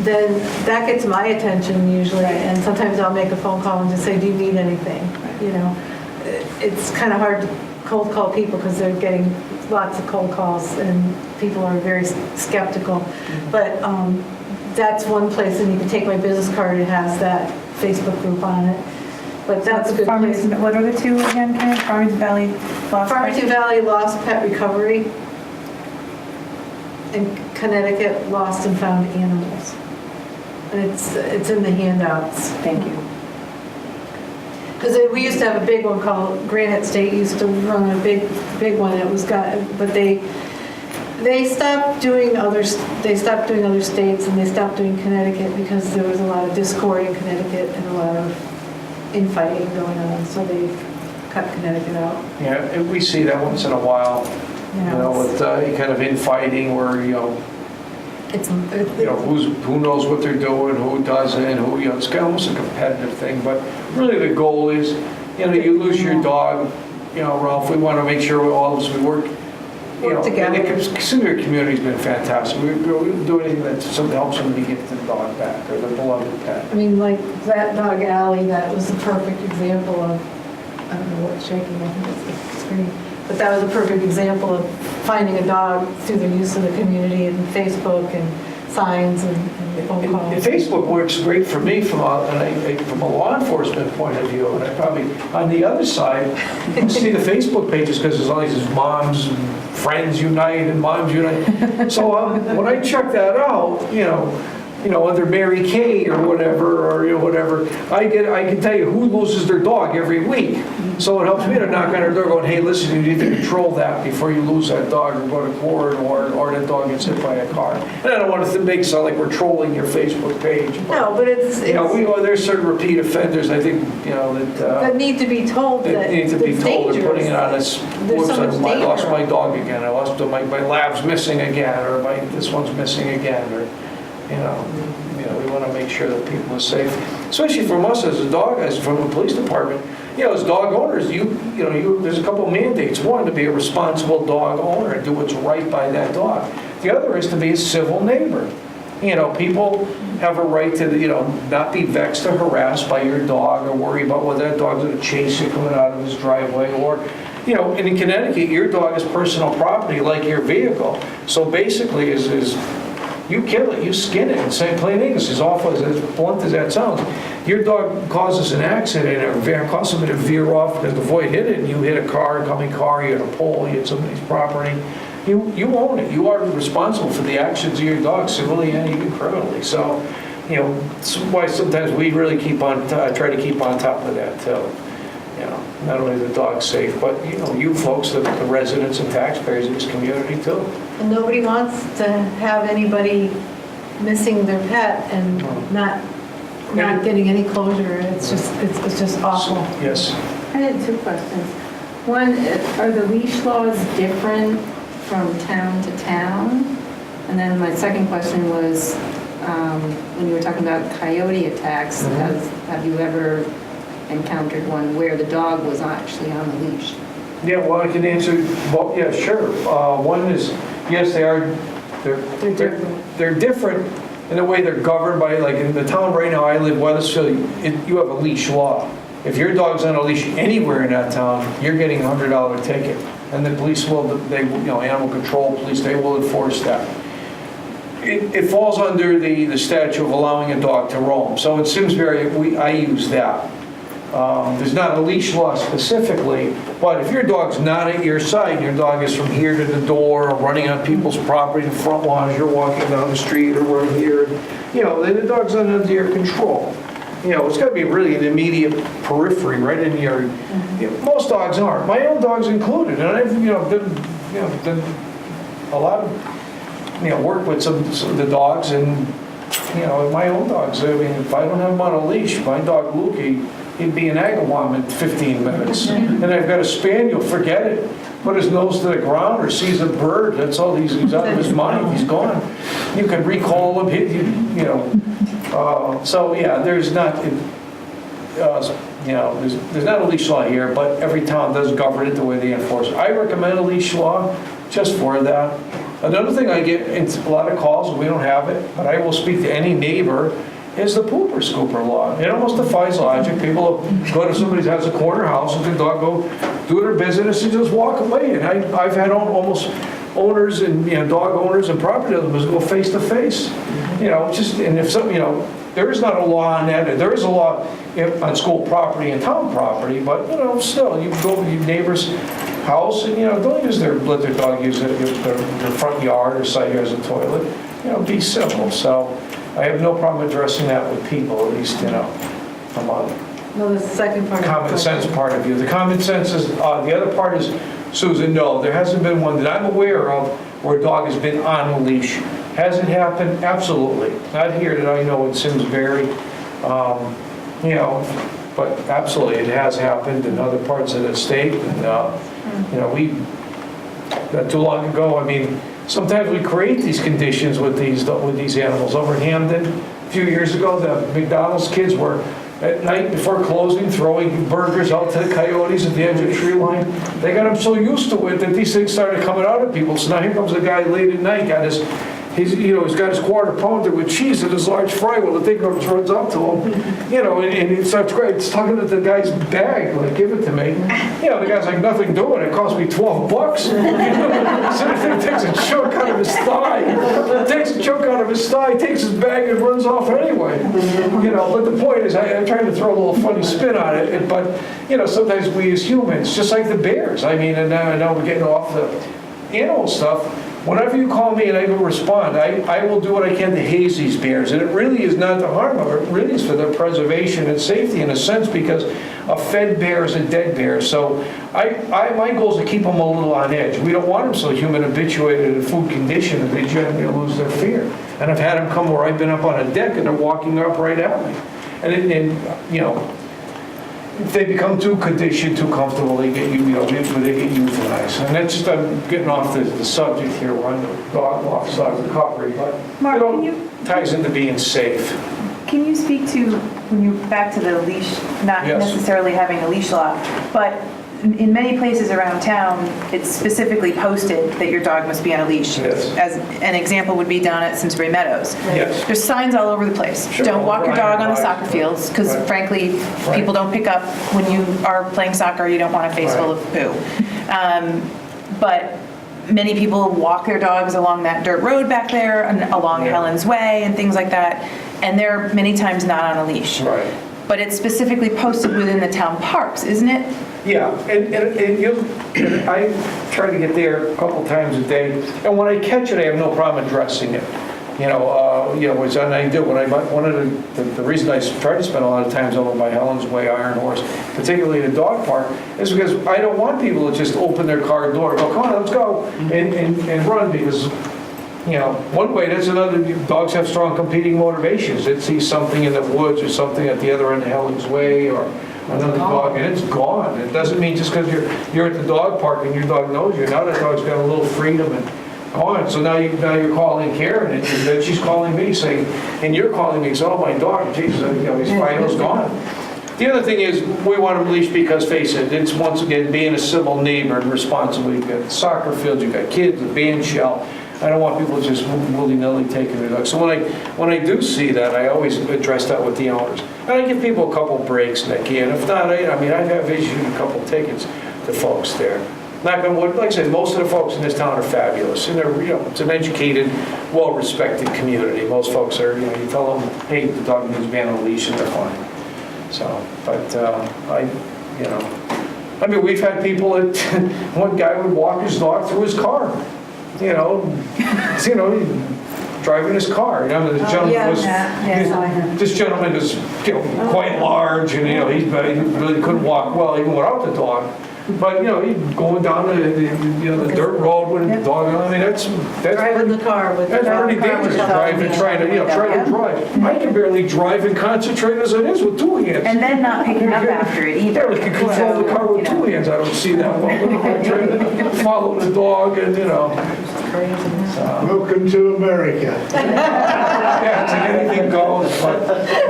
B: Then that gets my attention usually, and sometimes I'll make a phone call and just say, do you need anything? It's kind of hard to cold call people because they're getting lots of cold calls and people are very skeptical. But that's one place, and you can take my business card, it has that Facebook group on it. But that's a good place.
F: What are the two again, Karen? Farmington Valley Lost
B: Pet Recovery and Connecticut Lost and Found Animals. And it's in the handouts.
F: Thank you.
B: Because we used to have a big one called Granite State used to run a big one. But they stopped doing other states, and they stopped doing Connecticut because there was a lot of discord in Connecticut and a lot of infighting going on. So they cut Connecticut out.
A: Yeah, and we see that once in a while. With kind of infighting where who knows what they're doing, who doesn't, it's kind of almost a competitive thing. But really, the goal is, you lose your dog, Ralph. We want to make sure all of us work together. And the Simsbury community's been fantastic. We do anything that helps somebody get the dog back or their beloved pet.
B: Like that dog Allie, that was a perfect example of. I don't know what's shaking. I think it's the screen. But that was a perfect example of finding a dog through the use of the community and Facebook and signs and phone
A: And
B: calls.
A: Facebook works great for me from a law enforcement point of view, and I probably, on the other side, you see the Facebook pages, because there's all these moms, and friends unite, and moms unite. So when I check that out, under Mary Kay or whatever, whatever, I can tell you who loses their dog every week. So it helps me to knock on their door going, hey, listen, you need to control that before you lose that dog or go to court or that dog gets hit by a car. And I don't want it to make it sound like we're trolling your Facebook page.
B: No, but it's,
A: There's certain repeat offenders, I think,
B: that need to be told that
A: that need to be
B: it's
A: told. They're putting it on
B: dangerous.
A: this,
B: There's
A: whoops,
B: so much
A: I lost
B: danger.
A: my dog again, I lost my lab's missing again, or this one's missing again, or, we want to make sure that people are safe, especially from us as from the police department. As dog owners, there's a couple of mandates. One, to be a responsible dog owner and do what's right by that dog. The other is to be a civil neighbor. People have a right to, not be vexed or harassed by your dog or worry about whether that dog's going to chase you coming out of his driveway or, and in Connecticut, your dog is personal property like your vehicle. So basically is you kill it, you skin it, and say plain English, as awful as blunt as that sounds. Your dog causes an accident or causes somebody to veer off because the void hit it, and you hit a incoming car, you hit a pole, you hit somebody's property. You own it. You are responsible for the actions of your dog, civilly and even criminally. So, that's why sometimes we really try to keep on top of that too. Not only the dog's safe, but you folks, the residents and taxpayers of this community too.
B: And nobody wants to have anybody missing their pet and not getting any closure. It's just awful.
A: Yes.
I: I had two questions. One, are the leash laws different from town to town? And then my second question was, when you were talking about coyote attacks, have you ever encountered one where the dog was actually on the leash?
A: Yeah, well, I can answer, well, yeah, sure. One is, yes, they're different in the way they're governed by, like in the town right now I live, Weathersfield, you have a leash law. If your dog's on a leash anywhere in that town, you're getting a $100 ticket. And the police animal control police, they will enforce that. It falls under the statute of allowing a dog to roam. So in Simsbury, I use that. There's not a leash law specifically, but if your dog's not at your side, and your dog is from here to the door, or running on people's property, the front lawn as you're walking down the street, or we're here, then the dog's under your control. It's got to be really an immediate periphery, right in your. Most dogs aren't. My own dog's included, and I've done a lot of work with some of the dogs, and my own dogs. I mean, if I don't have him on a leash, my dog Lukey, he'd be an Agawam in 15 minutes. And I've got a spaniel, forget it. Put his nose to the ground or sees a bird, that's all, he's out of his mind, he's gone. You can recall him, hit you, so yeah, there's not, there's not a leash law here, but every town does govern it the way they enforce it. I recommend a leash law just for that. Another thing I get a lot of calls, we don't have it, but I will speak to any neighbor, is the pooper scooper law. It almost defies logic. People go to somebody's house, a corner house, and the dog go do their business and just walk away. And I've had almost owners and dog owners and property owners go face to face. And if something, there is not a law on that. There is a law on school property and town property, but still, you go to your neighbor's house and don't let their dog use their front yard or side yard as a toilet. Be civil. So I have no problem addressing that with people, at least from a
B: No, the second part.
A: common sense part of view. The common sense is the other part is, Susan, no, there hasn't been one that I'm aware of where a dog has been on a leash. Has it happened? Absolutely. Not here that I know in Simsbury, but absolutely it has happened in other parts of the state. And, we, not too long ago, I mean, sometimes we create these conditions with these animals. Over in Hamden, a few years ago, the McDonald's kids were at night before closing throwing burgers out to the coyotes at the edge of the tree line. They got them so used to it that these things started coming out at people. So now here comes a guy late at night, got his he's got his quarter pounder with cheese and his large fry. Well, the thing runs up to him, and it starts great. It's tugging at the guy's bag, like, give it to me. The guy's like, nothing doing. It cost me $12. So the thing takes a chunk out of his thigh. Takes his bag and runs off anyway. But the point is, I'm trying to throw a little funny spin on it. But, sometimes we as humans, just like the bears. I mean, and now we're getting off the animal stuff. Whenever you call me and I will respond, I will do what I can to haze these bears. And it really is not to harm them. It really is for their preservation and safety in a sense, because a fed bear is a dead bear. So my goal is to keep them a little on edge. We don't want them so human habituated in food condition that they generally lose their fear. And I've had them come where I've been up on a deck and they're walking up right at me. And if they become too conditioned, too comfortable, they get euthanized. And that's just, I'm getting off the subject here. We're on the dog side of recovery, but
F: Mark,
A: it ties into being safe.
F: Can you speak to, when you back to the leash, not
A: Yes.
F: necessarily having a leash law, but in many places around town, it's specifically posted that your dog must be on a leash.
A: Yes.
F: As an example would be down at Simsbury Meadows.
A: Yes.
F: There's signs all over the place.
A: Sure.
F: Don't walk your dog on the soccer
A: Right.
F: fields, because
A: Right.
F: frankly,
A: Right.
F: people don't pick up when you are playing soccer, you don't want a face full of poo. But many people walk their dogs along that dirt road back there and along
A: Yeah.
F: Helen's Way and things like that, and they're many times not on a leash.
A: Right.
F: But it's specifically posted within the town parks, isn't it?
A: Yeah, and I try to get there a couple times a day, and when I catch it, I have no problem addressing it. Which I do. One of the reason I try to spend a lot of times over by Helen's Way, Iron Horse, particularly the dog park, is because I don't want people to just open their car door, go, come on, let's go, and run, because one way, that's another, dogs have strong competing motivations. It sees something in the woods or something at the other end of Helen's Way or another dog, and it's gone. It doesn't mean just because you're at the dog park and your dog knows you, now that dog's got a little freedom and gone. So now you're calling Karen, and then she's calling me saying, and you're calling me, so, oh, my dog, Jesus, his Fido's gone. The other thing is, we want them leashed because, face it, it's once again being a civil neighbor and responsible. You've got soccer fields, you've got kids, a band shell. I don't want people just willy-nilly taking their dogs. So when I do see that, I always address that with the owners. And I give people a couple breaks when they can. If not, I have issued a couple tickets to folks there. Like I said, most of the folks in this town are fabulous. And they're, it's an educated, well-respected community. Most folks are, you tell them, hey, the dog needs to be on a leash and they're fine. So, but we've had people that, one guy would walk his dog through his car. Driving his car. This gentleman was, quite large, and he really couldn't walk well even without the dog. But he's going down the dirt road with the dog. That's
B: Driving the car with the
A: that's
B: dog.
A: pretty dangerous. Trying to drive. I can barely drive and concentrate as it is with two hands.
F: And then not picking up after it either.
A: Barely can control the car with two hands. I don't see that well. Trying to follow the dog and
D: Welcome to America.
A: Yeah, it's like anything goes.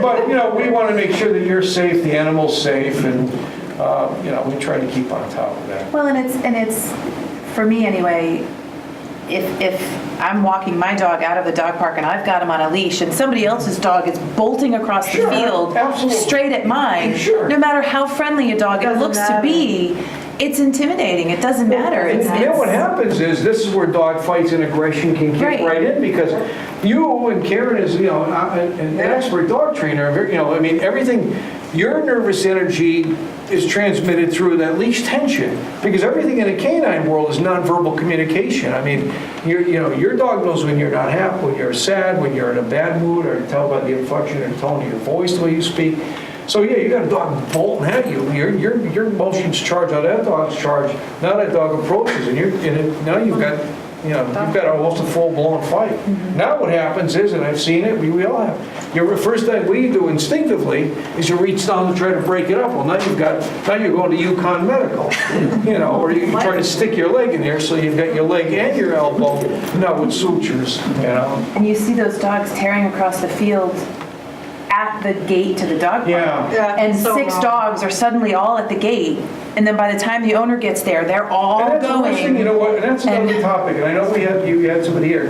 A: But we want to make sure that you're safe, the animal's safe, and we try to keep on top of that.
F: Well, and it's for me anyway, if I'm walking my dog out of the dog park and I've got him on a leash and somebody else's dog is bolting across the
A: Sure,
F: field
A: absolutely.
F: straight at mine,
A: Sure.
F: no matter how friendly a dog it
B: Doesn't
F: looks
B: matter.
F: to be, it's intimidating. It doesn't matter.
A: What happens is, this is where dog fights and aggression can kick right in, because you and Karen is, an expert dog trainer, everything, your nervous energy is transmitted through that leash tension, because everything in the canine world is nonverbal communication. Your dog knows when you're not happy, when you're sad, when you're in a bad mood, or tell by the inflection and tone of your voice, the way you speak. So you got a dog bolting at you. Your emotions charge, now that dog's charged. Now that dog approaches, and now you've got almost a full-blown fight.
F: Mm-hmm.
A: Now what happens is, and I've seen it, we all have. The first thing we do instinctively is you reach down to try to break it up. Well, now you're going to Yukon Medical, or you try to stick your leg in there, so you've got your leg and your elbow now with sutures,
F: And you see those dogs tearing across the field at the gate to the dog park.
A: Yeah.
F: And
B: so
F: 6
B: wrong.
F: dogs are suddenly all at the gate, and then by the time the owner gets there, they're all
A: And that's the worst
F: going.
A: thing, and that's another topic, and I know you had somebody here.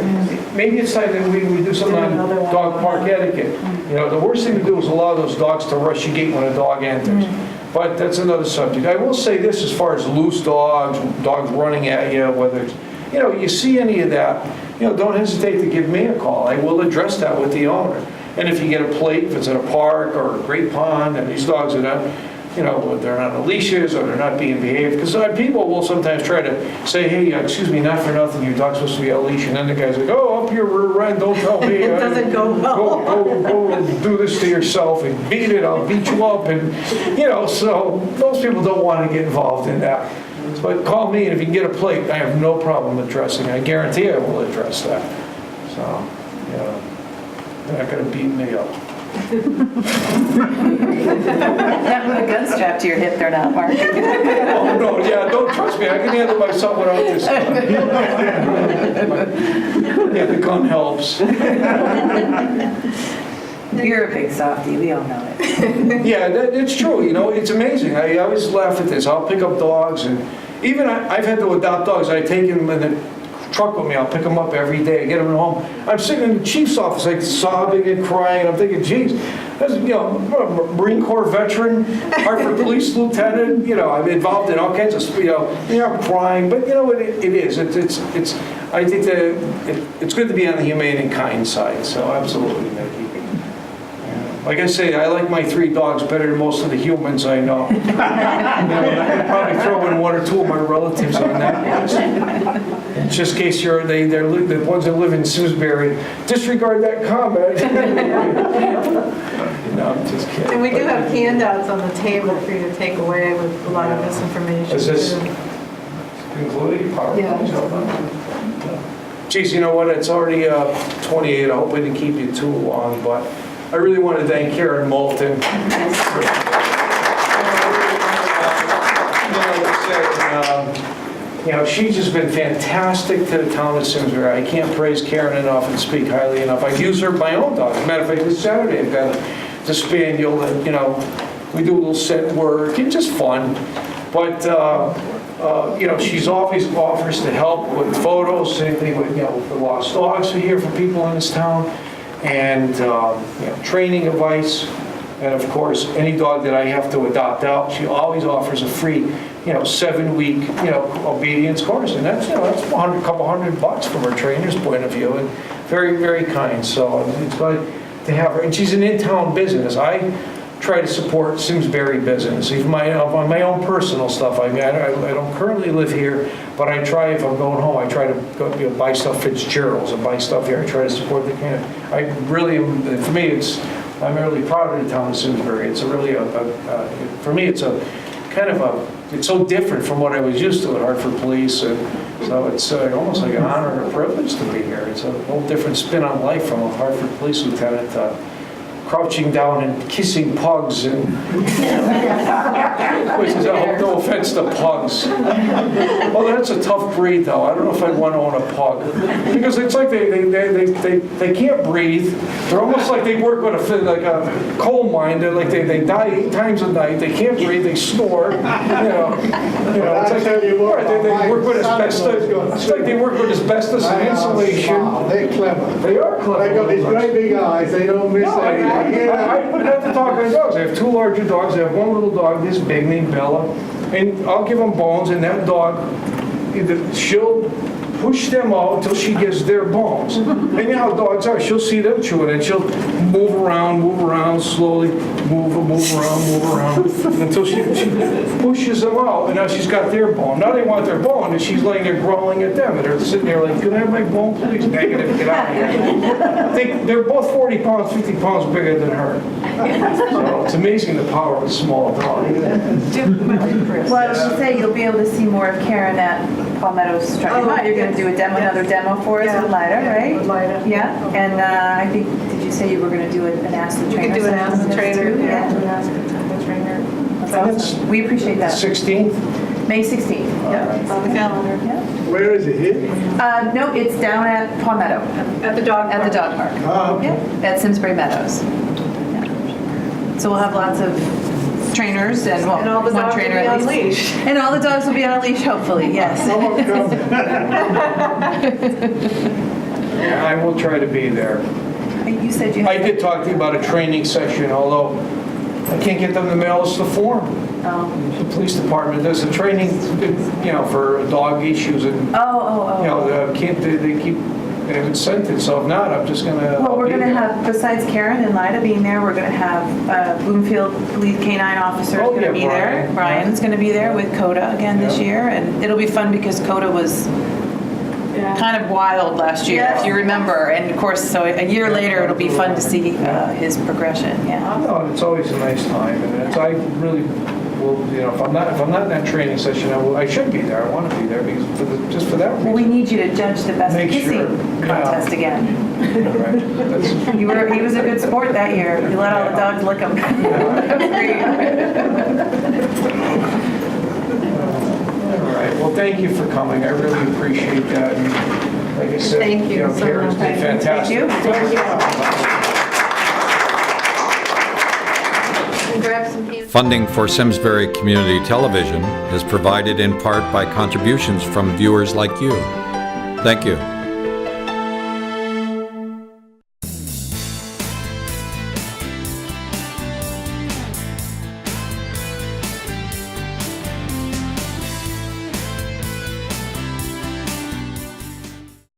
A: maybe it's time that we do something on dog park etiquette. You know, the worst thing to do is allow those dogs to rush your gate when a dog enters. But that's another subject. I will say this as far as loose dogs, dogs running at you, whether it's, you know, you see any of that, you know, don't hesitate to give me a call. I will address that with the owner. And if you get a plate, if it's in a park or a great pond, and these dogs are not, you know, they're not on leashes or they're not being behaved, because people will sometimes try to say, hey, excuse me, not for nothing, your dog's supposed to be on a leash, and then the guy's like, oh, up your rear end, don't tell me.
B: It doesn't go well.
A: Go do this to yourself and beat it, I'll beat you up, and, you know, so those people don't want to get involved in that. But call me, and if you can get a plate, I have no problem addressing it. I guarantee I will address that. So, you know, they're not going to beat me up.
F: Not with a gun strapped to your hip, they're not, Mark.
A: Oh, no, yeah, don't trust me. I can handle myself without this gun. Yeah, the gun helps.
F: You're a big softie, we all know it.
A: Yeah, it's true. You know, it's amazing. I always laugh at this. I'll pick up dogs, and even I've had to adopt dogs. I take them in the truck with me. I'll pick them up every day. I get them home. I'm sitting in the chief's office, like sobbing and crying. I'm thinking, geez, that's, you know, I'm a Marine Corps veteran, Hartford Police Lieutenant. You know, I'm involved in all kinds of, you know, I'm crying, but you know, it is. It's. I think that it's good to be on the humane and kind side. So absolutely, Nikki. Like I say, I like my 3 dogs better than most of the humans I know. You know, I could probably throw in 1 or 2 of my relatives on that list. Just in case they're the ones that live in Simsbury. Disregard that comment. No, I'm just kidding.
B: And we do have handouts on the table for you to take away with a lot of this information.
A: Is this
B: too.
A: concluded?
B: Yeah.
A: Geez, you know what? It's already 28. I hope I didn't keep you too long, but I really want to thank Karen Moulton. You know, she's just been fantastic to the town of Simsbury. I can't praise Karen enough and speak highly enough. I've used her my own dog. As a matter of fact, this Saturday I've got the spaniel that, you know, we do a little set work. It's just fun. But, you know, she's always offers to help with photos, same thing with, you know, for lost dogs we hear from people in this town. And you know, training advice, and of course, any dog that I have to adopt out, she always offers a free, you know, 7-week, you know, obedience course, and that's, you know, that's a couple $100 from her trainer's point of view, and very, very kind. So it's good to have her, and she's an in-town business. I try to support Simsbury business, even on my own personal stuff. I mean, I don't currently live here, but I try, if I'm going home, I try to go, you know, buy stuff Fitzgerald's and buy stuff here. I try to support the community. I really, for me, I'm really proud of the town of Simsbury. It's a really, for me, it's a kind of it's so different from what I was used to at Hartford Police, and so it's almost like an honor and a privilege to be here. It's a whole different spin on life from a Hartford Police Lieutenant crouching down and kissing pugs and which is, no offense to pugs. Well, that's a tough breed though. I don't know if I'd want to own a pug because it's like they can't breathe. They're almost like they work with a coal mine. They're like they die 8 times a night. They can't breathe. They snore. You know. It's like they work with asbestos. It's like they work with asbestos and insulation.
D: They're clever.
A: They are clever.
D: They've got these great big eyes. They don't miss anything.
A: I wouldn't have to talk about dogs. I have 2 larger dogs. I have 1 little dog, this big, named Bella. And I'll give them bones, and that dog, she'll push them out until she gets their bones. And you know how dogs are. She'll see them chewing, and she'll move around, slowly move around, until she pushes them out, and now she's got their bone. Now they want their bone, and she's laying there growling at them, and they're sitting there like, can I have my bone, please? Negative, get out of here. They're both 40 pounds, 50 pounds bigger than her. So it's amazing the power of a small dog.
F: Well, I was going to say, you'll be able to see more of Karen at Palmetto's Strutting Mud. You're going to do a demo, another demo for us with Lida, right?
B: With Lida.
F: Yeah, and I think, did you say you were going to do an Ask the Trainer?
B: We could do an Ask the
F: session
B: Trainer.
F: too?
B: Yeah, do an Ask the Trainer.
F: That's awesome. We appreciate that.
A: 16th?
F: May 16th. Yeah.
B: It's on the calendar.
F: Yeah.
D: Where is it here?
F: No, it's down at Palmetto.
B: At the dog
F: At the dog park.
D: Oh, okay.
F: Yeah, at Simsbury Meadows. Yeah. So we'll have lots of trainers and, well,
B: And all the
F: one
B: dogs will
F: trainer
B: be
F: at
B: on
F: least.
B: leash.
F: And all the dogs will be on a leash, hopefully, yes.
D: Someone come.
A: Yeah, I will try to be there.
F: You said you
A: I
F: had...
A: did talk to you about a training session, although I can't get them to mail us the form. The police department does a training, for dog issues and, they haven't sent it, so if not, I'm just gonna.
F: Well, we're
A: I'll be
F: going to
A: there.
F: have, besides Karen and Lida being there, we're going to have Bloomfield Police K-9 officer is
A: Oh,
F: going to
A: yeah,
F: be there.
A: Brian.
F: Brian's going to be there with Coda again this
A: Yeah.
F: year, and it'll be fun because Coda was kind of wild last year, if you remember. And of course, so a year later, it'll be fun to see his progression, yeah.
A: No, it's always a nice time, and I really will, if I'm not in that training session, I should be there. I want to be there because just for that reason.
F: Well, we need you to judge the best
A: Make sure,
F: kissing
A: yeah.
F: contest again.
A: Right. That's-
F: He was a good sport that year. You let all the dogs lick him.
A: All right, well, thank you for coming. I really appreciate that. And like I said,
B: Thank you so
A: Karen's
B: much.
A: been fantastic.
F: Thank you.
B: And grab some pizza.
J: Funding for Simsbury Community Television is provided in part by contributions from viewers like you. Thank you.